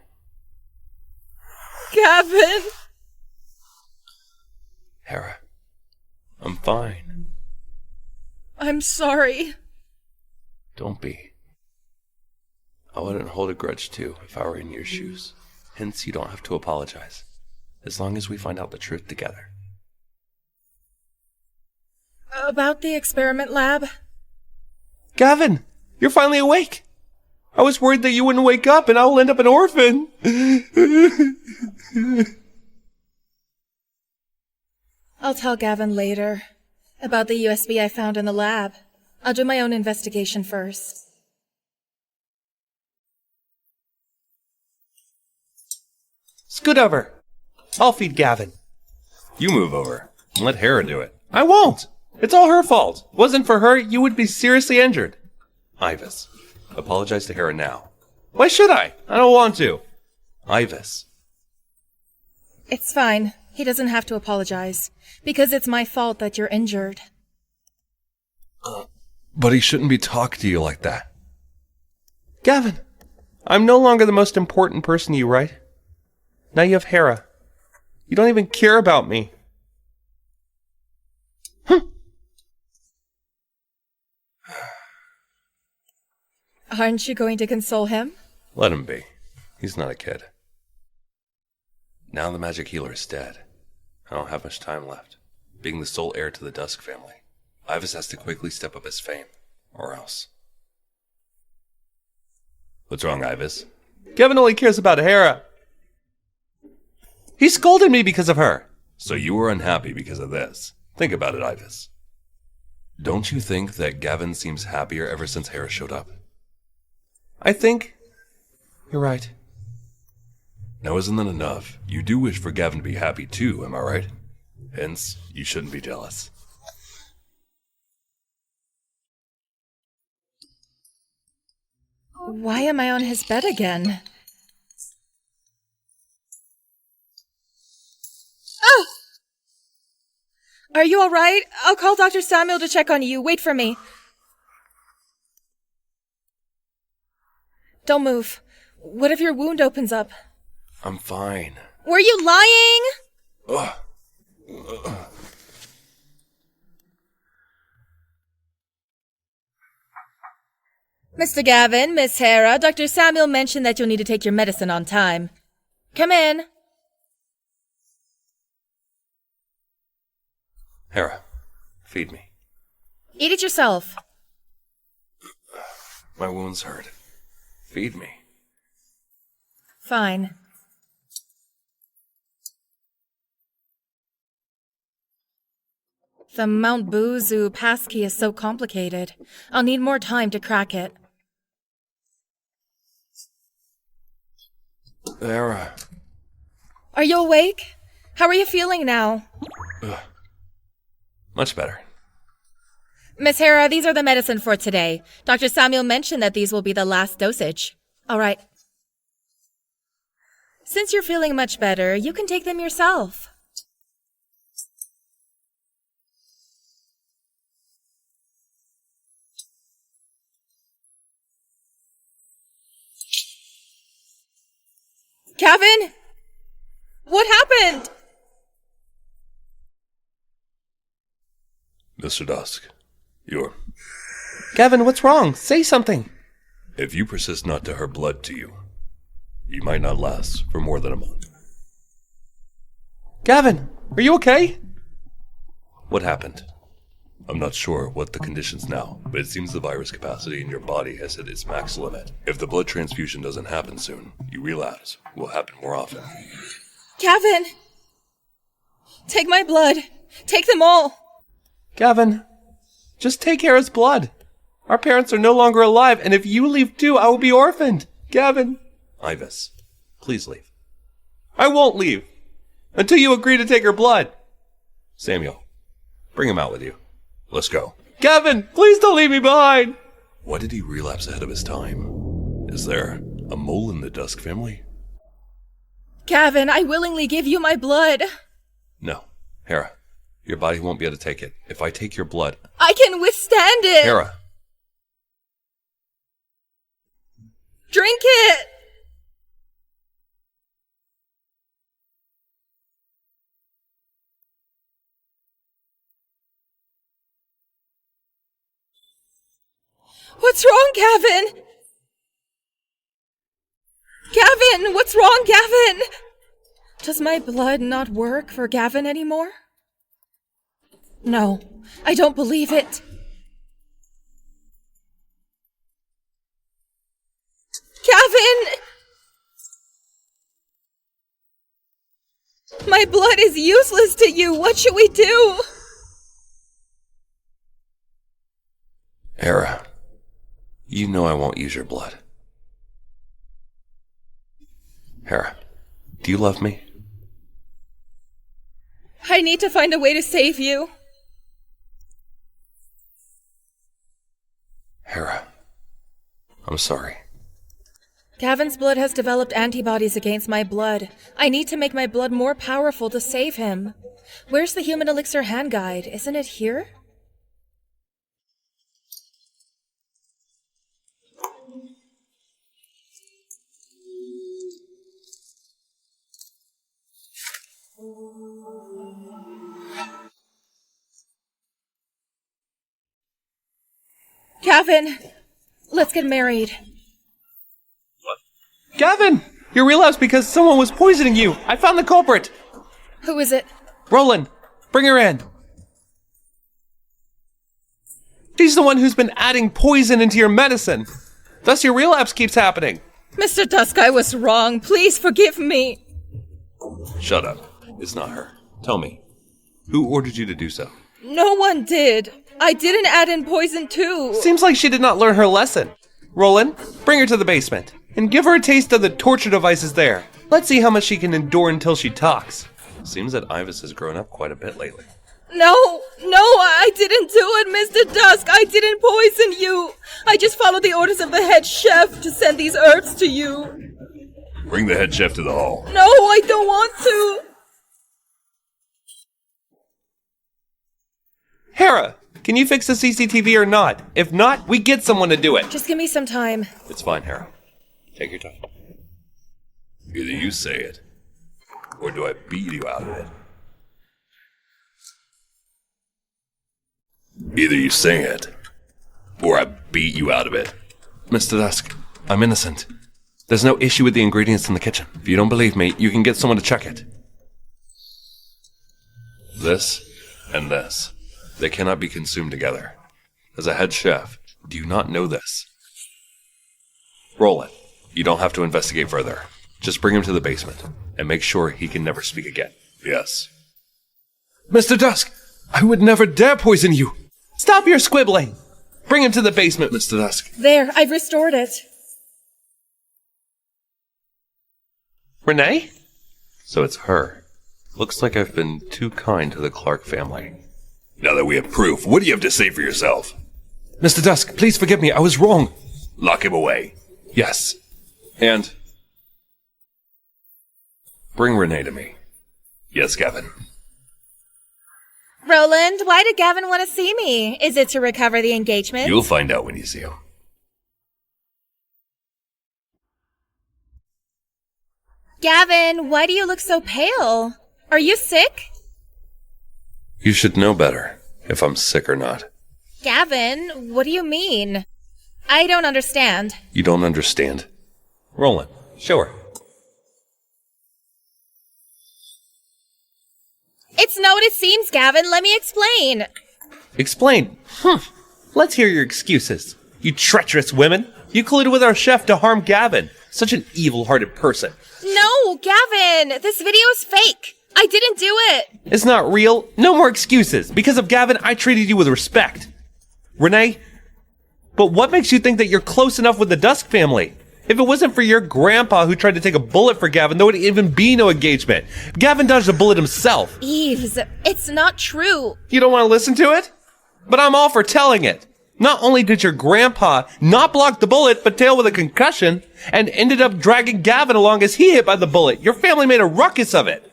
B: Gavin!
H: Hera, I'm fine.
B: I'm sorry.
H: Don't be. I wouldn't hold a grudge too if I were in your shoes. Hence, you don't have to apologize. As long as we find out the truth together.
B: About the experiment lab?
H: Gavin! You're finally awake! I was worried that you wouldn't wake up and I will end up an orphan!
B: I'll tell Gavin later. About the USB I found in the lab. I'll do my own investigation first.
H: Scoot over. I'll feed Gavin.
F: You move over and let Hera do it.
H: I won't! It's all her fault. Wasn't for her, you would be seriously injured. Ivis, apologize to Hera now. Why should I? I don't want to. Ivis.
B: It's fine. He doesn't have to apologize. Because it's my fault that you're injured.
F: But he shouldn't be talking to you like that.
H: Gavin, I'm no longer the most important person to you, right? Now you have Hera. You don't even care about me.
B: Aren't you going to console him?
F: Let him be. He's not a kid. Now the magic healer is dead. I don't have much time left. Being the sole heir to the Dusk family, Ivis has to quickly step up his fame, or else. What's wrong, Ivis?
H: Gavin only cares about Hera. He scolded me because of her.
F: So you were unhappy because of this. Think about it, Ivis. Don't you think that Gavin seems happier ever since Hera showed up?
H: I think you're right.
F: Now isn't that enough? You do wish for Gavin to be happy too, am I right? Hence, you shouldn't be jealous.
B: Why am I on his bed again? Oh! Are you alright? I'll call Dr. Samuel to check on you. Wait for me. Don't move. What if your wound opens up?
F: I'm fine.
D: Were you lying?
F: Ugh.
B: Mr. Gavin, Miss Hera, Dr. Samuel mentioned that you'll need to take your medicine on time. Come in.
F: Hera, feed me.
B: Eat it yourself.
F: My wounds hurt. Feed me.
B: Fine. The Mount Buzu passkey is so complicated. I'll need more time to crack it.
F: Hera.
B: Are you awake? How are you feeling now?
F: Much better.
B: Miss Hera, these are the medicine for today. Dr. Samuel mentioned that these will be the last dosage. All right. Since you're feeling much better, you can take them yourself. Gavin! What happened?
F: Mr. Dusk, you're...
H: Gavin, what's wrong? Say something.
F: If you persist not to her blood to you, you might not last for more than a month.
H: Gavin, are you okay?
F: What happened? I'm not sure what the conditions now, but it seems the virus capacity in your body has hit its max limit. If the blood transfusion doesn't happen soon, you relapse will happen more often.
B: Gavin! Take my blood. Take them all.
H: Gavin, just take Hera's blood. Our parents are no longer alive, and if you leave too, I will be orphaned. Gavin.
F: Ivis, please leave.
H: I won't leave. Until you agree to take her blood.
F: Samuel, bring him out with you. Let's go.
H: Gavin, please don't leave me behind.
F: Why did he relapse ahead of his time? Is there a mole in the Dusk family?
B: Gavin, I willingly give you my blood.
F: No. Hera, your body won't be able to take it. If I take your blood...
B: I can withstand it.
F: Hera!
B: Drink it! What's wrong, Gavin? Gavin, what's wrong, Gavin? Does my blood not work for Gavin anymore? No, I don't believe it. Gavin! My blood is useless to you. What should we do?
H: Hera, you know I won't use your blood. Hera, do you love me?
B: I need to find a way to save you.
H: Hera, I'm sorry.
B: Gavin's blood has developed antibodies against my blood. I need to make my blood more powerful to save him. Where's the human elixir hand guide? Isn't it here? Gavin, let's get married.
H: Gavin! Your relapse because someone was poisoning you! I found the culprit!
B: Who is it?
H: Roland, bring her in. She's the one who's been adding poison into your medicine. Thus your relapse keeps happening.
B: Mr. Dusk, I was wrong. Please forgive me.
H: Shut up. It's not her. Tell me, who ordered you to do so?
B: No one did. I didn't add in poison too.
H: Seems like she did not learn her lesson. Roland, bring her to the basement and give her a taste of the torture devices there. Let's see how much she can endure until she talks. Seems that Ivis has grown up quite a bit lately.
B: No, I didn't do it, Mr. Dusk. I didn't poison you. I just followed the orders of the head chef to send these herbs to you.
C: Bring the head chef to the hall.
B: No, I don't want to.
H: Hera, can you fix the CCTV or not? If not, we get someone to do it.
B: Just give me some time.
H: It's fine, Hera. Take your time.
C: Either you say it, or do I beat you out of it? Either you say it, or I beat you out of it.
H: Mr. Dusk, I'm innocent. There's no issue with the ingredients in the kitchen. If you don't believe me, you can get someone to check it. This and this. They cannot be consumed together. As a head chef, do you not know this? Roland, you don't have to investigate further. Just bring him to the basement, and make sure he can never speak again.
C: Yes.
H: Mr. Dusk, I would never dare poison you! Stop your squibbling! Bring him to the basement, Mr. Dusk.
B: There, I've restored it.
H: Renee? So it's her. Looks like I've been too kind to the Clark family.
C: Now that we have proof, what do you have to say for yourself?
H: Mr. Dusk, please forgive me, I was wrong.
C: Lock him away.
H: Yes. And bring Renee to me.
C: Yes, Gavin.
D: Roland, why did Gavin want to see me? Is it to recover the engagement?
C: You'll find out when you see him.
D: Gavin, why do you look so pale? Are you sick?
H: You should know better if I'm sick or not.
D: Gavin, what do you mean? I don't understand.
H: You don't understand. Roland, show her.
D: It's not what it seems, Gavin. Let me explain.
H: Explain. Let's hear your excuses. You treacherous women. You colluded with our chef to harm Gavin. Such an evil-hearted person.
D: No, Gavin, this video is fake. I didn't do it.
H: It's not real. No more excuses. Because of Gavin, I treated you with respect. Renee, but what makes you think that you're close enough with the Dusk family? If it wasn't for your grandpa who tried to take a bullet for Gavin, there would even be no engagement. Gavin dodged a bullet himself.
D: Eves, it's not true.
H: You don't want to listen to it? But I'm all for telling it. Not only did your grandpa not block the bullet, but tail with a concussion, and ended up dragging Gavin along as he hit by the bullet. Your family made a ruckus of it.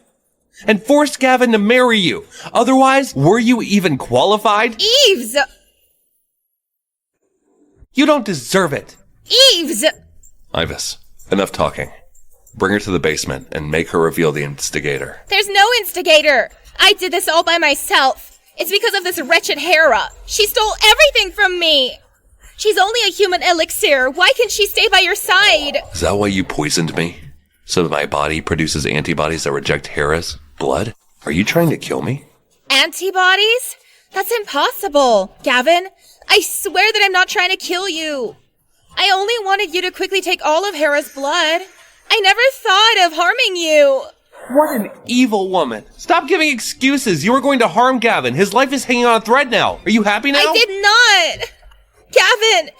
H: And forced Gavin to marry you. Otherwise, were you even qualified?
D: Eves!
H: You don't deserve it.
D: Eves!
F: Ivis, enough talking. Bring her to the basement and make her reveal the instigator.
D: There's no instigator. I did this all by myself. It's because of this wretched Hera. She stole everything from me. She's only a human elixir. Why can't she stay by your side?
F: Is that why you poisoned me? So that my body produces antibodies that reject Hera's blood? Are you trying to kill me?
D: Antibodies? That's impossible. Gavin, I swear that I'm not trying to kill you. I only wanted you to quickly take all of Hera's blood. I never thought of harming you.
H: What an evil woman. Stop giving excuses. You were going to harm Gavin. His life is hanging on a thread now. Are you happy now?
D: I did not. Gavin,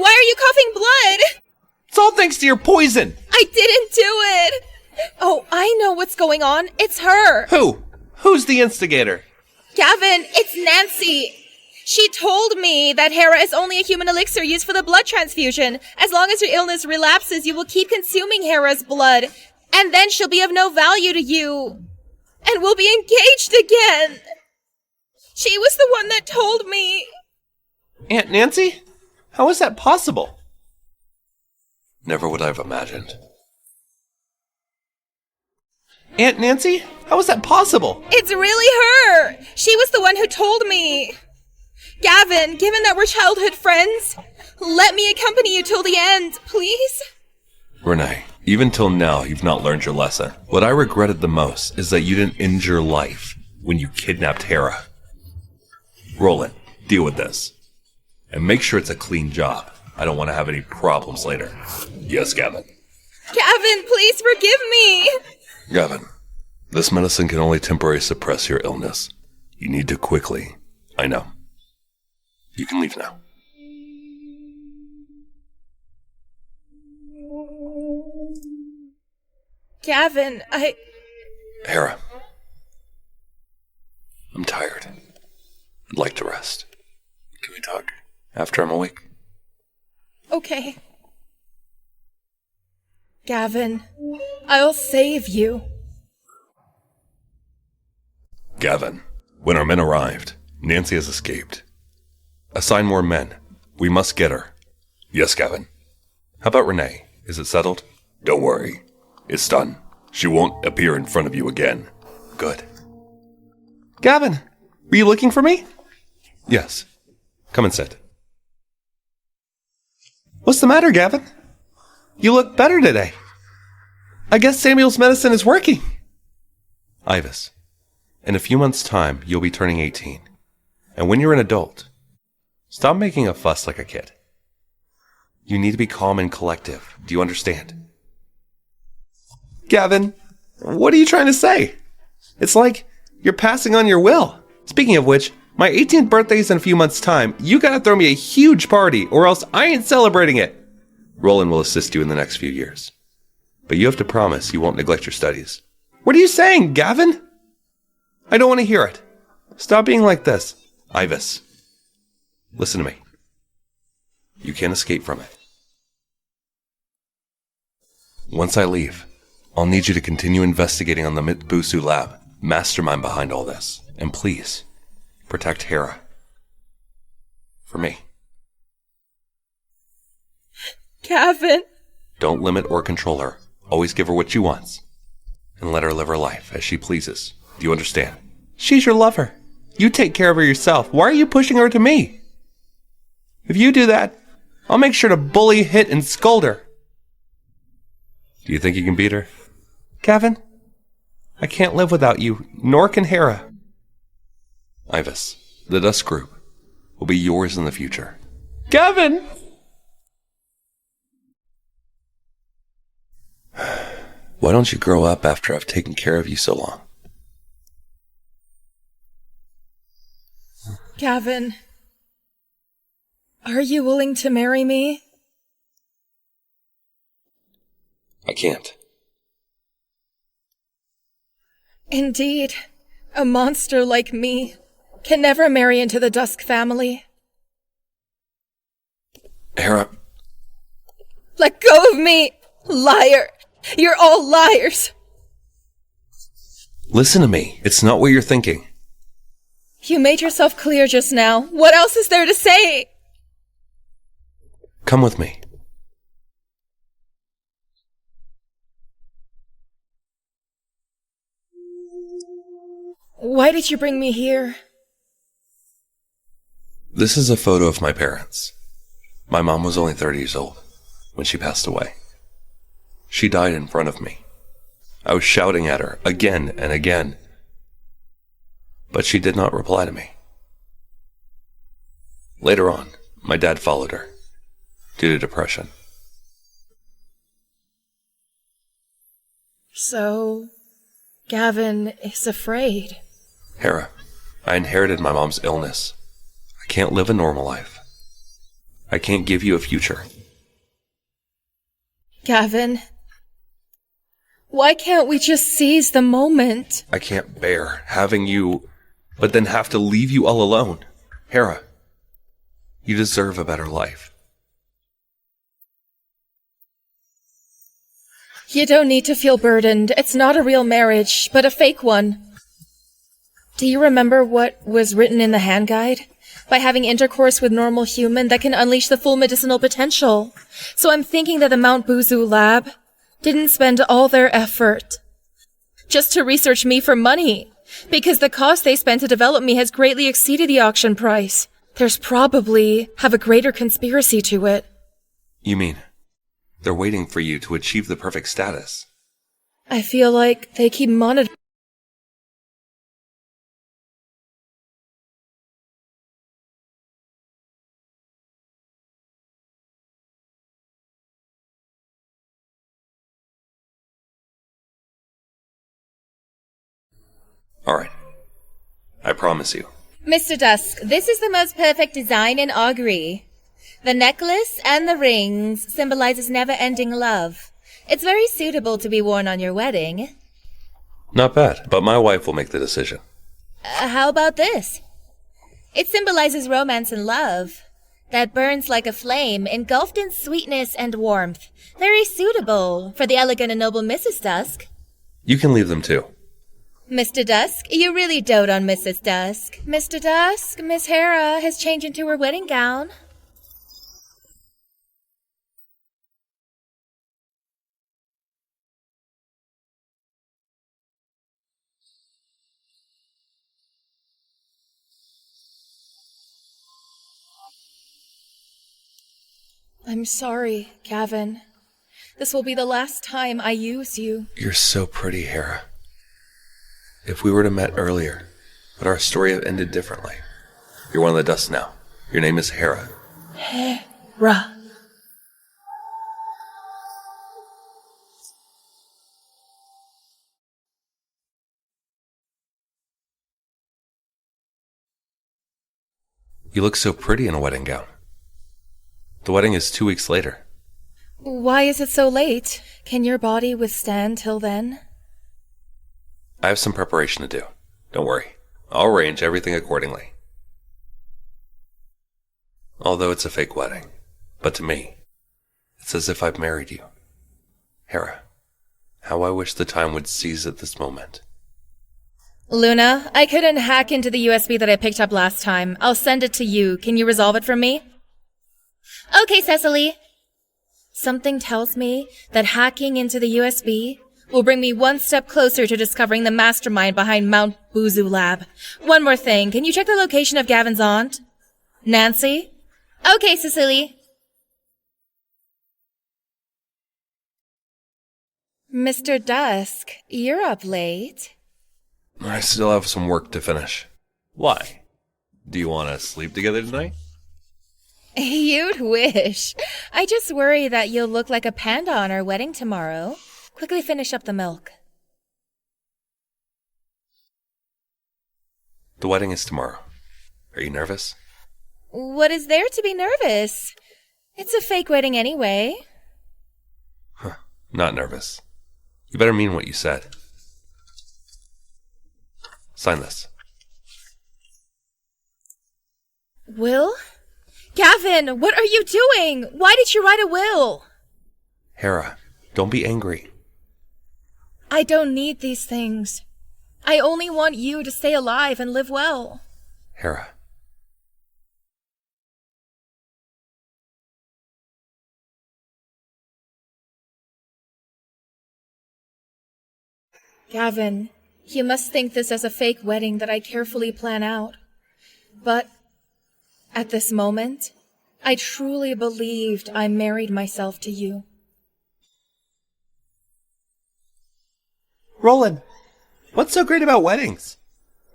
D: why are you coughing blood?
H: It's all thanks to your poison.
D: I didn't do it. Oh, I know what's going on. It's her.
H: Who? Who's the instigator?
D: Gavin, it's Nancy. She told me that Hera is only a human elixir used for the blood transfusion. As long as your illness relapses, you will keep consuming Hera's blood. And then she'll be of no value to you. And we'll be engaged again. She was the one that told me.
H: Aunt Nancy? How is that possible?
F: Never would I have imagined.
H: Aunt Nancy? How is that possible?
D: It's really her. She was the one who told me. Gavin, given that we're childhood friends, let me accompany you till the end, please.
F: Renee, even till now, you've not learned your lesson. What I regretted the most is that you didn't end your life when you kidnapped Hera. Roland, deal with this. And make sure it's a clean job. I don't want to have any problems later. Yes, Gavin.
D: Gavin, please forgive me.
F: Gavin, this medicine can only temporarily suppress your illness. You need to quickly. I know. You can leave now.
D: Gavin,
F: Hera. I'm tired. I'd like to rest. Can we talk after I'm awake?
D: Okay. Gavin, I'll save you.
F: Gavin, when our men arrived, Nancy has escaped. Assign more men. We must get her. Yes, Gavin. How about Renee? Is it settled? Don't worry. It's done. She won't appear in front of you again. Good.
H: Gavin, were you looking for me?
F: Yes. Come and sit.
H: What's the matter, Gavin? You look better today. I guess Samuel's medicine is working.
F: Ivis, in a few months' time, you'll be turning 18. And when you're an adult, stop making a fuss like a kid. You need to be calm and collective. Do you understand?
H: Gavin, what are you trying to say? It's like you're passing on your will. Speaking of which, my 18th birthday's in a few months' time. You gotta throw me a huge party, or else I ain't celebrating it.
F: Roland will assist you in the next few years. But you have to promise you won't neglect your studies.
H: What are you saying, Gavin? I don't want to hear it. Stop being like this.
F: Ivis, listen to me. You can't escape from it. Once I leave, I'll need you to continue investigating on the Mitbusu lab, mastermind behind all this. And please, protect Hera. For me.
D: Gavin.
F: Don't limit or control her. Always give her what she wants. And let her live her life as she pleases. Do you understand?
H: She's your lover. You take care of her yourself. Why are you pushing her to me? If you do that, I'll make sure to bully, hit, and scold her.
F: Do you think you can beat her?
H: Gavin, I can't live without you, nor can Hera.
F: Ivis, the Dusk group will be yours in the future.
H: Gavin!
F: Why don't you grow up after I've taken care of you so long?
B: Gavin, are you willing to marry me?
F: I can't.
B: Indeed, a monster like me can never marry into the Dusk family.
F: Hera.
B: Let go of me, liar! You're all liars!
F: Listen to me. It's not what you're thinking.
B: You made yourself clear just now. What else is there to say?
F: Come with me.
B: Why did you bring me here?
H: This is a photo of my parents. My mom was only 30 years old when she passed away. She died in front of me. I was shouting at her again and again, but she did not reply to me. Later on, my dad followed her due to depression.
B: So, Gavin is afraid.
H: Hera, I inherited my mom's illness. I can't live a normal life. I can't give you a future.
B: Gavin, why can't we just seize the moment?
H: I can't bear having you, but then have to leave you all alone. Hera, you deserve a better life.
B: You don't need to feel burdened. It's not a real marriage, but a fake one. Do you remember what was written in the hand guide? By having intercourse with normal human that can unleash the full medicinal potential. So I'm thinking that the Mount Buzu lab didn't spend all their effort just to research me for money, because the cost they spent to develop me has greatly exceeded the auction price. There's probably have a greater conspiracy to it.
H: You mean they're waiting for you to achieve the perfect status?
B: I feel like they keep monitoring.
H: Alright. I promise you.
D: Mr. Dusk, this is the most perfect design in augury. The necklace and the rings symbolizes never-ending love. It's very suitable to be worn on your wedding.
H: Not bad, but my wife will make the decision.
D: How about this? It symbolizes romance and love that burns like a flame, engulfed in sweetness and warmth. Very suitable for the elegant and noble Mrs. Dusk.
H: You can leave them too.
D: Mr. Dusk, you really dote on Mrs. Dusk. Mr. Dusk, Miss Hera has changed into her wedding gown.
B: I'm sorry, Gavin. This will be the last time I use you.
H: You're so pretty, Hera. If we were to met earlier, would our story have ended differently? You're one of the Dusk now. Your name is Hera.
B: Hera.
H: You look so pretty in a wedding gown. The wedding is 2 weeks later.
B: Why is it so late? Can your body withstand till then?
H: I have some preparation to do. Don't worry. I'll arrange everything accordingly. Although it's a fake wedding, but to me, it's as if I've married you. Hera, how I wish the time would seize at this moment.
B: Luna, I couldn't hack into the USB that I picked up last time. I'll send it to you. Can you resolve it for me?
D: Okay, Cecily.
B: Something tells me that hacking into the USB will bring me one step closer to discovering the mastermind behind Mount Buzu Lab. One more thing. Can you check the location of Gavin's aunt? Nancy?
D: Okay, Cecily.
B: Mr. Dusk, you're up late.
H: I still have some work to finish. Why? Do you want to sleep together tonight?
B: You'd wish. I just worry that you'll look like a panda on our wedding tomorrow. Quickly finish up the milk.
H: The wedding is tomorrow. Are you nervous?
B: What is there to be nervous? It's a fake wedding anyway.
H: Not nervous. You better mean what you said. Sign this.
B: Will? Gavin, what are you doing? Why did you write a will?
H: Hera, don't be angry.
B: I don't need these things. I only want you to stay alive and live well.
H: Hera.
B: Gavin, You must think this as a fake wedding that I carefully plan out. But at this moment, I truly believed I married myself to you.
H: Roland, what's so great about weddings?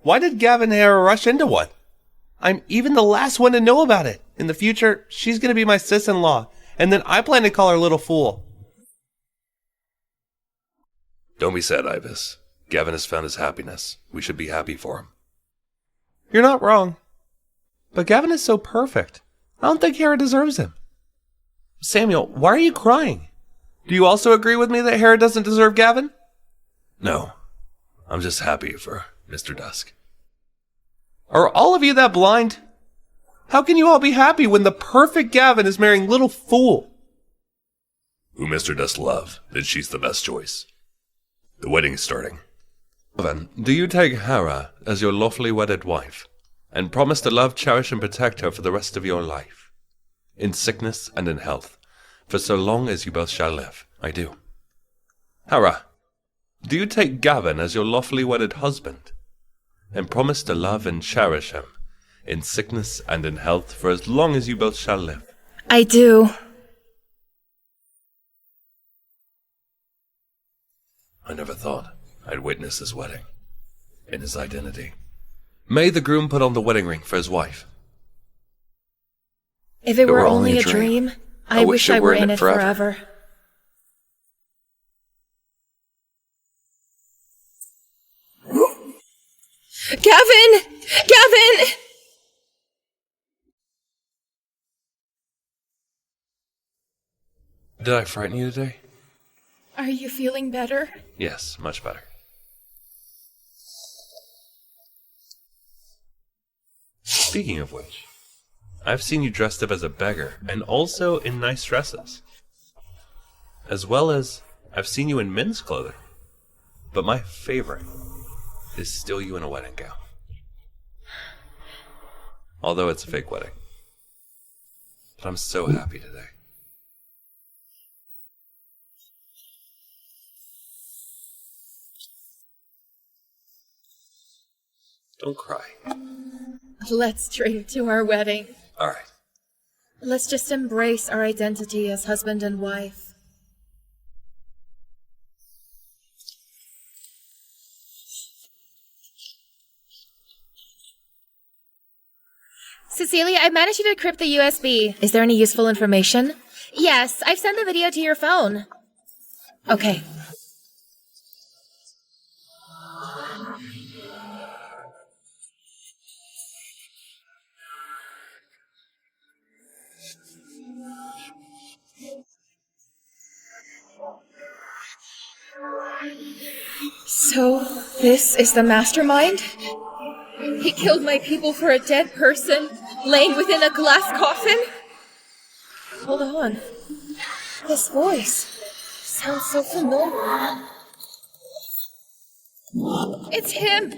H: Why did Gavin and Hera rush into one? I'm even the last one to know about it. In the future, she's going to be my sis-in-law, and then I plan to call her Little Fool.
F: Don't be sad, Ibis. Gavin has found his happiness. We should be happy for him.
H: You're not wrong. But Gavin is so perfect. I don't think Hera deserves him. Samuel, why are you crying? Do you also agree with me that Hera doesn't deserve Gavin?
F: No. I'm just happy for Mr. Dusk.
H: Are all of you that blind? How can you all be happy when the perfect Gavin is marrying Little Fool?
F: Who Mr. Dusk love, then she's the best choice. The wedding is starting.
H: Gavin, do you take Hera as your lawfully wedded wife, and promise to love, cherish, and protect her for the rest of your life, in sickness and in health, for so long as you both shall live? I do. Hera, do you take Gavin as your lawfully wedded husband, and promise to love and cherish him, in sickness and in health, for as long as you both shall live?
B: I do.
F: I never thought I'd witness his wedding, in his identity.
H: May the groom put on the wedding ring for his wife.
B: If it were only a dream, I wish I were in it forever. Gavin! Gavin!
H: Did I frighten you today?
B: Are you feeling better?
H: Yes, much better. Speaking of which, I've seen you dressed up as a beggar, and also in nice dresses. As well as, I've seen you in men's clothing. But my favorite is still you in a wedding gown. Although it's a fake wedding. But I'm so happy today. Don't cry.
B: Let's drink to our wedding.
H: All right.
B: Let's just embrace our identity as husband and wife.
D: Cecilia, I managed to decrypt the USB.
B: Is there any useful information?
D: Yes, I've sent the video to your phone.
B: Okay. So, this is the mastermind? He killed my people for a dead person, laying within a glass coffin? Hold on. This voice sounds so familiar. It's him!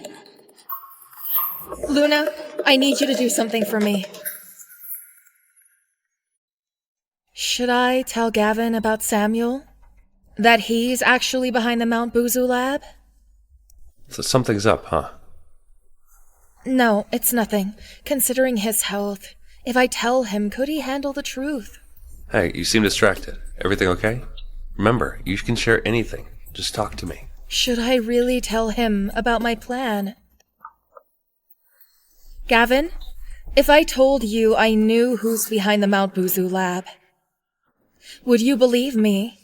B: Luna, I need you to do something for me. Should I tell Gavin about Samuel? That he's actually behind the Mount Buzu lab?
H: So something's up, huh?
B: No, it's nothing. Considering his health, if I tell him, could he handle the truth?
H: Hey, you seem distracted. Everything okay? Remember, you can share anything. Just talk to me.
B: Should I really tell him about my plan? Gavin, if I told you I knew who's behind the Mount Buzu lab, would you believe me?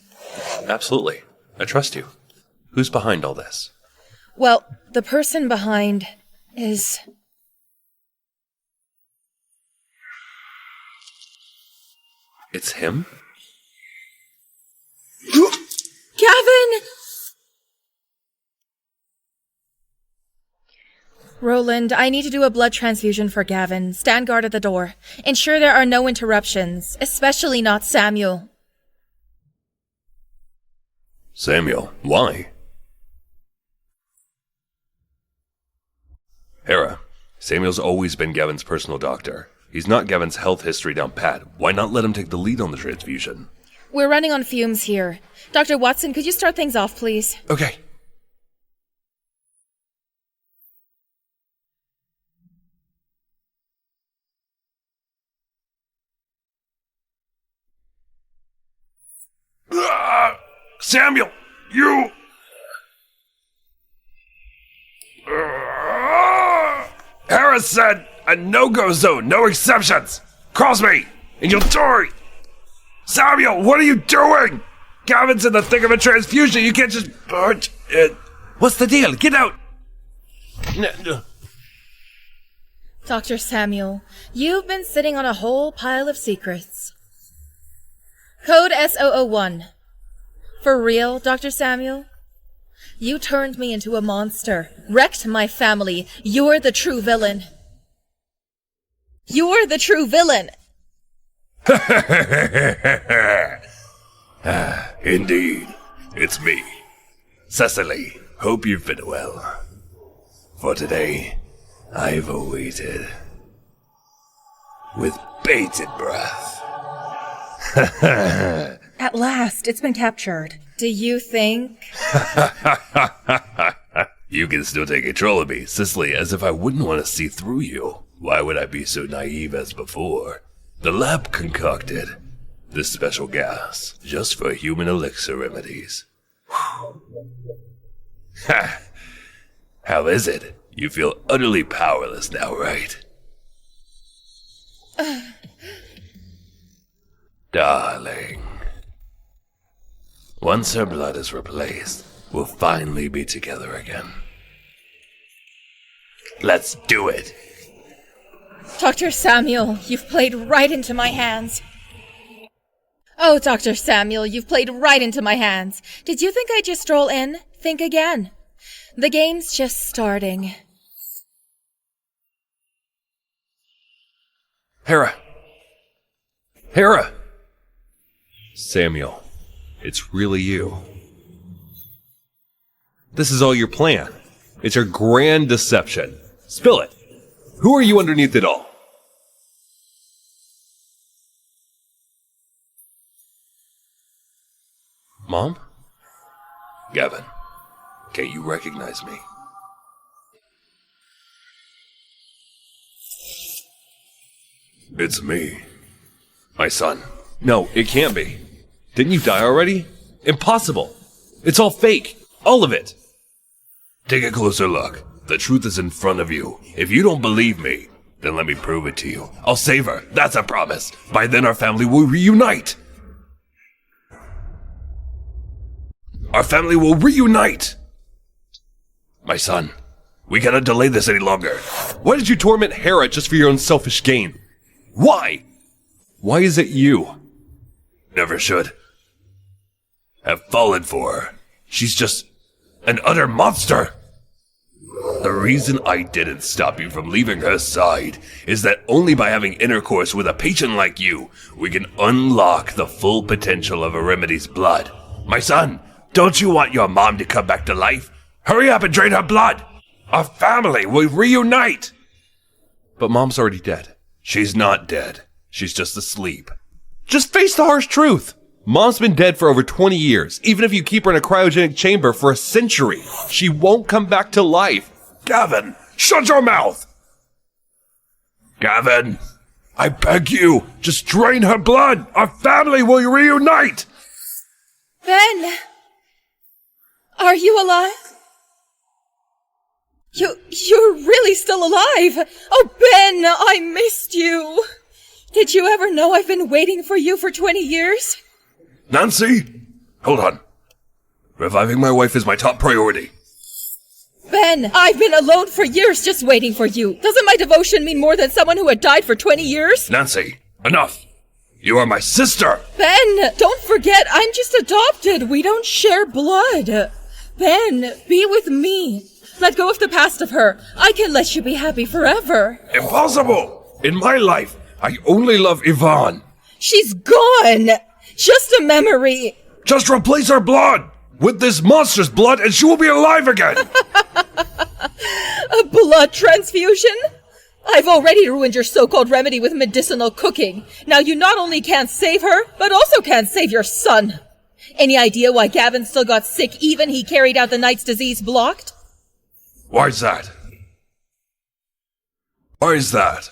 H: Absolutely. I trust you. Who's behind all this?
B: Well, the person behind is...
H: It's him?
B: Gavin! Roland, I need to do a blood transfusion for Gavin. Stand guard at the door. Ensure there are no interruptions, especially not Samuel.
F: Samuel, why? Hera, Samuel's always been Gavin's personal doctor. He's not Gavin's health history down pat. Why not let him take the lead on the transfusion?
B: We're running on fumes here. Dr. Watson, could you start things off, please?
H: Okay.
F: Samuel, you... Hera said a no-go zone, no exceptions. Cross me, and you'll die. Samuel, what are you doing? Gavin's in the thick of a transfusion. You can't just punch it. What's the deal? Get out.
B: Dr. Samuel, you've been sitting on a whole pile of secrets. Code S001. For real, Dr. Samuel? You turned me into a monster, wrecked my family. You're the true villain. You're the true villain!
F: Indeed, it's me. Cecily, hope you've been well. For today, I've awaited with bated breath.
B: At last, it's been captured. Do you think?
F: You can still take control of me, Cecily, as if I wouldn't want to see through you. Why would I be so naive as before? The lab concocted this special gas just for human elixir remedies. Ha! How is it? You feel utterly powerless now, right? Darling. Once her blood is replaced, we'll finally be together again. Let's do it!
B: Dr. Samuel, you've played right into my hands. Oh, Dr. Samuel, you've played right into my hands. Did you think I'd just stroll in? Think again. The game's just starting.
F: Hera! Hera! Samuel, it's really you. This is all your plan. It's your grand deception. Spill it. Who are you underneath it all? Mom? Gavin, can't you recognize me? It's me. My son. No, it can't be. Didn't you die already? Impossible. It's all fake. All of it. Take a closer look. The truth is in front of you. If you don't believe me, then let me prove it to you. I'll save her. That's a promise. By then our family will reunite. Our family will reunite! My son, we cannot delay this any longer. Why did you torment Hera just for your own selfish gain? Why? Why is it you? Never should have fallen for her. She's just an utter monster. The reason I didn't stop you from leaving her side is that only by having intercourse with a patient like you, we can unlock the full potential of a remedy's blood. My son, don't you want your mom to come back to life? Hurry up and drain her blood! Our family will reunite! But Mom's already dead. She's not dead. She's just asleep. Just face the harsh truth. Mom's been dead for over 20 years. Even if you keep her in a cryogenic chamber for a century, she won't come back to life. Gavin, shut your mouth! Gavin, I beg you, just drain her blood! Our family will reunite!
B: Ben! Are you alive? You're really still alive! Oh, Ben, I missed you! Did you ever know I've been waiting for you for 20 years?
F: Nancy, hold on. Reviving my wife is my top priority.
B: Ben, I've been alone for years just waiting for you. Doesn't my devotion mean more than someone who had died for 20 years?
F: Nancy, enough. You are my sister.
B: Ben, don't forget, I'm just adopted. We don't share blood. Ben, be with me. Let go of the past of her. I can let you be happy forever.
F: Impossible! In my life, I only love Yvonne.
B: She's gone! Just a memory.
F: Just replace her blood with this monster's blood and she will be alive again!
B: A blood transfusion? I've already ruined your so-called remedy with medicinal cooking. Now you not only can't save her, but also can't save your son. Any idea why Gavin still got sick even he carried out the knight's disease blocked?
F: Why's that? Why is that?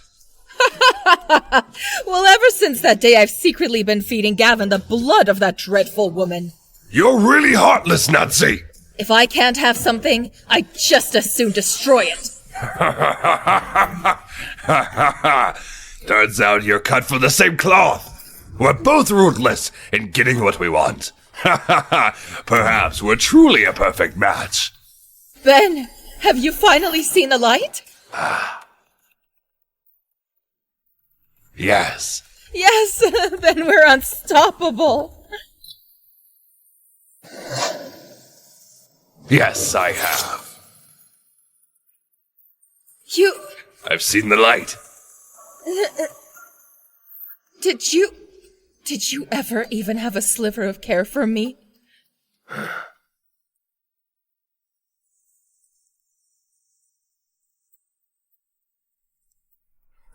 B: Well, ever since that day I've secretly been feeding Gavin the blood of that dreadful woman.
I: You're really heartless, Nazi!
B: If I can't have something, I'd just as soon destroy it.
I: Turns out you're cut from the same cloth. We're both ruthless in getting what we want. Perhaps we're truly a perfect match.
B: Ben, have you finally seen the light?
I: Yes.
B: Yes, then we're unstoppable.
I: Yes, I have. I've seen the light.
B: Did you ever even have a sliver of care for me?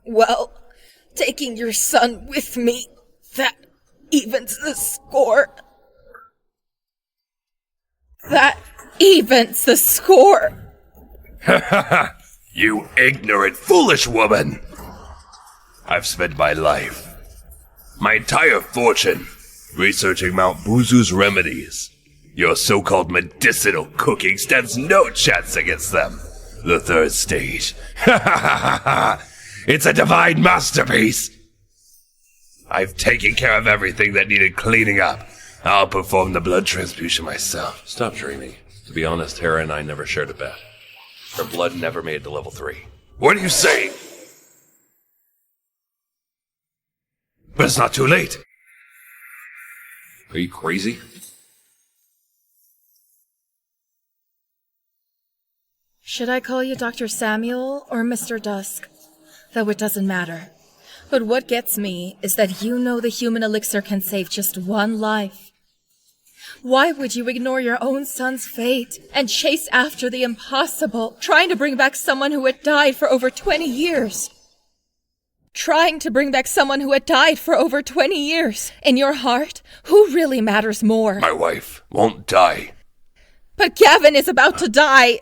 B: Well, taking your son with me, that evens the score. That evens the score.
I: You ignorant, foolish woman! I've spent my life, my entire fortune, researching Mount Buzu's remedies. Your so-called medicinal cooking stands no chance against them. The third stage. It's a divine masterpiece! I've taken care of everything that needed cleaning up. I'll perform the blood transfusion myself.
F: Stop dreaming. To be honest, Hera and I never shared a bet. Her blood never made it to level 3.
I: What are you saying? But it's not too late.
F: Are you crazy?
B: Should I call you Dr. Samuel or Mr. Dusk? Though it doesn't matter. But what gets me is that you know the human elixir can save just one life. Why would you ignore your own son's fate and chase after the impossible, trying to bring back someone who had died for over 20 years? Trying to bring back someone who had died for over 20 years. In your heart, who really matters more?
I: My wife won't die.
B: But Gavin is about to die.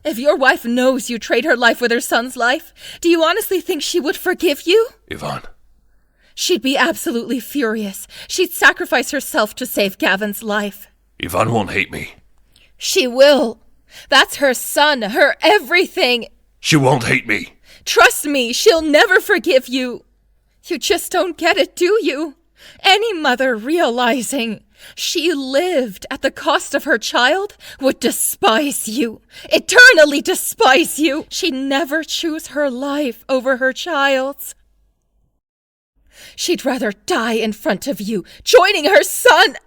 B: If your wife knows you trade her life with her son's life, do you honestly think she would forgive you?
I: Yvonne.
B: She'd be absolutely furious. She'd sacrifice herself to save Gavin's life.
I: Yvonne won't hate me.
B: She will. That's her son, her everything.
I: She won't hate me.
B: Trust me, she'll never forgive you. You just don't get it, do you? Any mother realizing she lived at the cost of her child would despise you, eternally despise you. She'd never choose her life over her child's. She'd rather die in front of you, joining her son.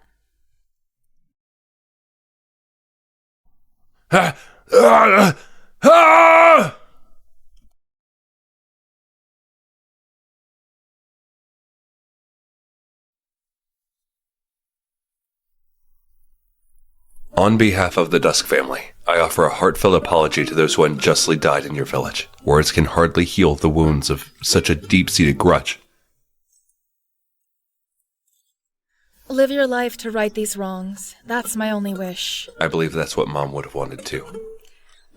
F: On behalf of the Dusk family, I offer a heartfelt apology to those who unjustly died in your village. Words can hardly heal the wounds of such a deep-seated grudge.
B: Live your life to right these wrongs. That's my only wish.
F: I believe that's what Mom would have wanted too.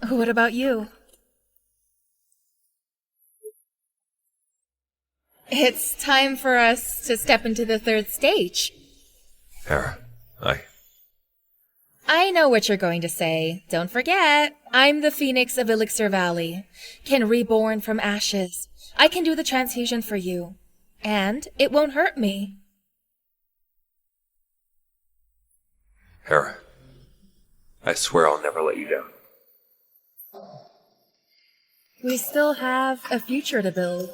B: What about you? It's time for us to step into the third stage.
F: Hera,
B: I know what you're going to say. Don't forget, I'm the Phoenix of Elixir Valley. Can reborn from ashes. I can do the transfusion for you. And it won't hurt me.
F: Hera, I swear I'll never let you down.
B: We still have a future to build.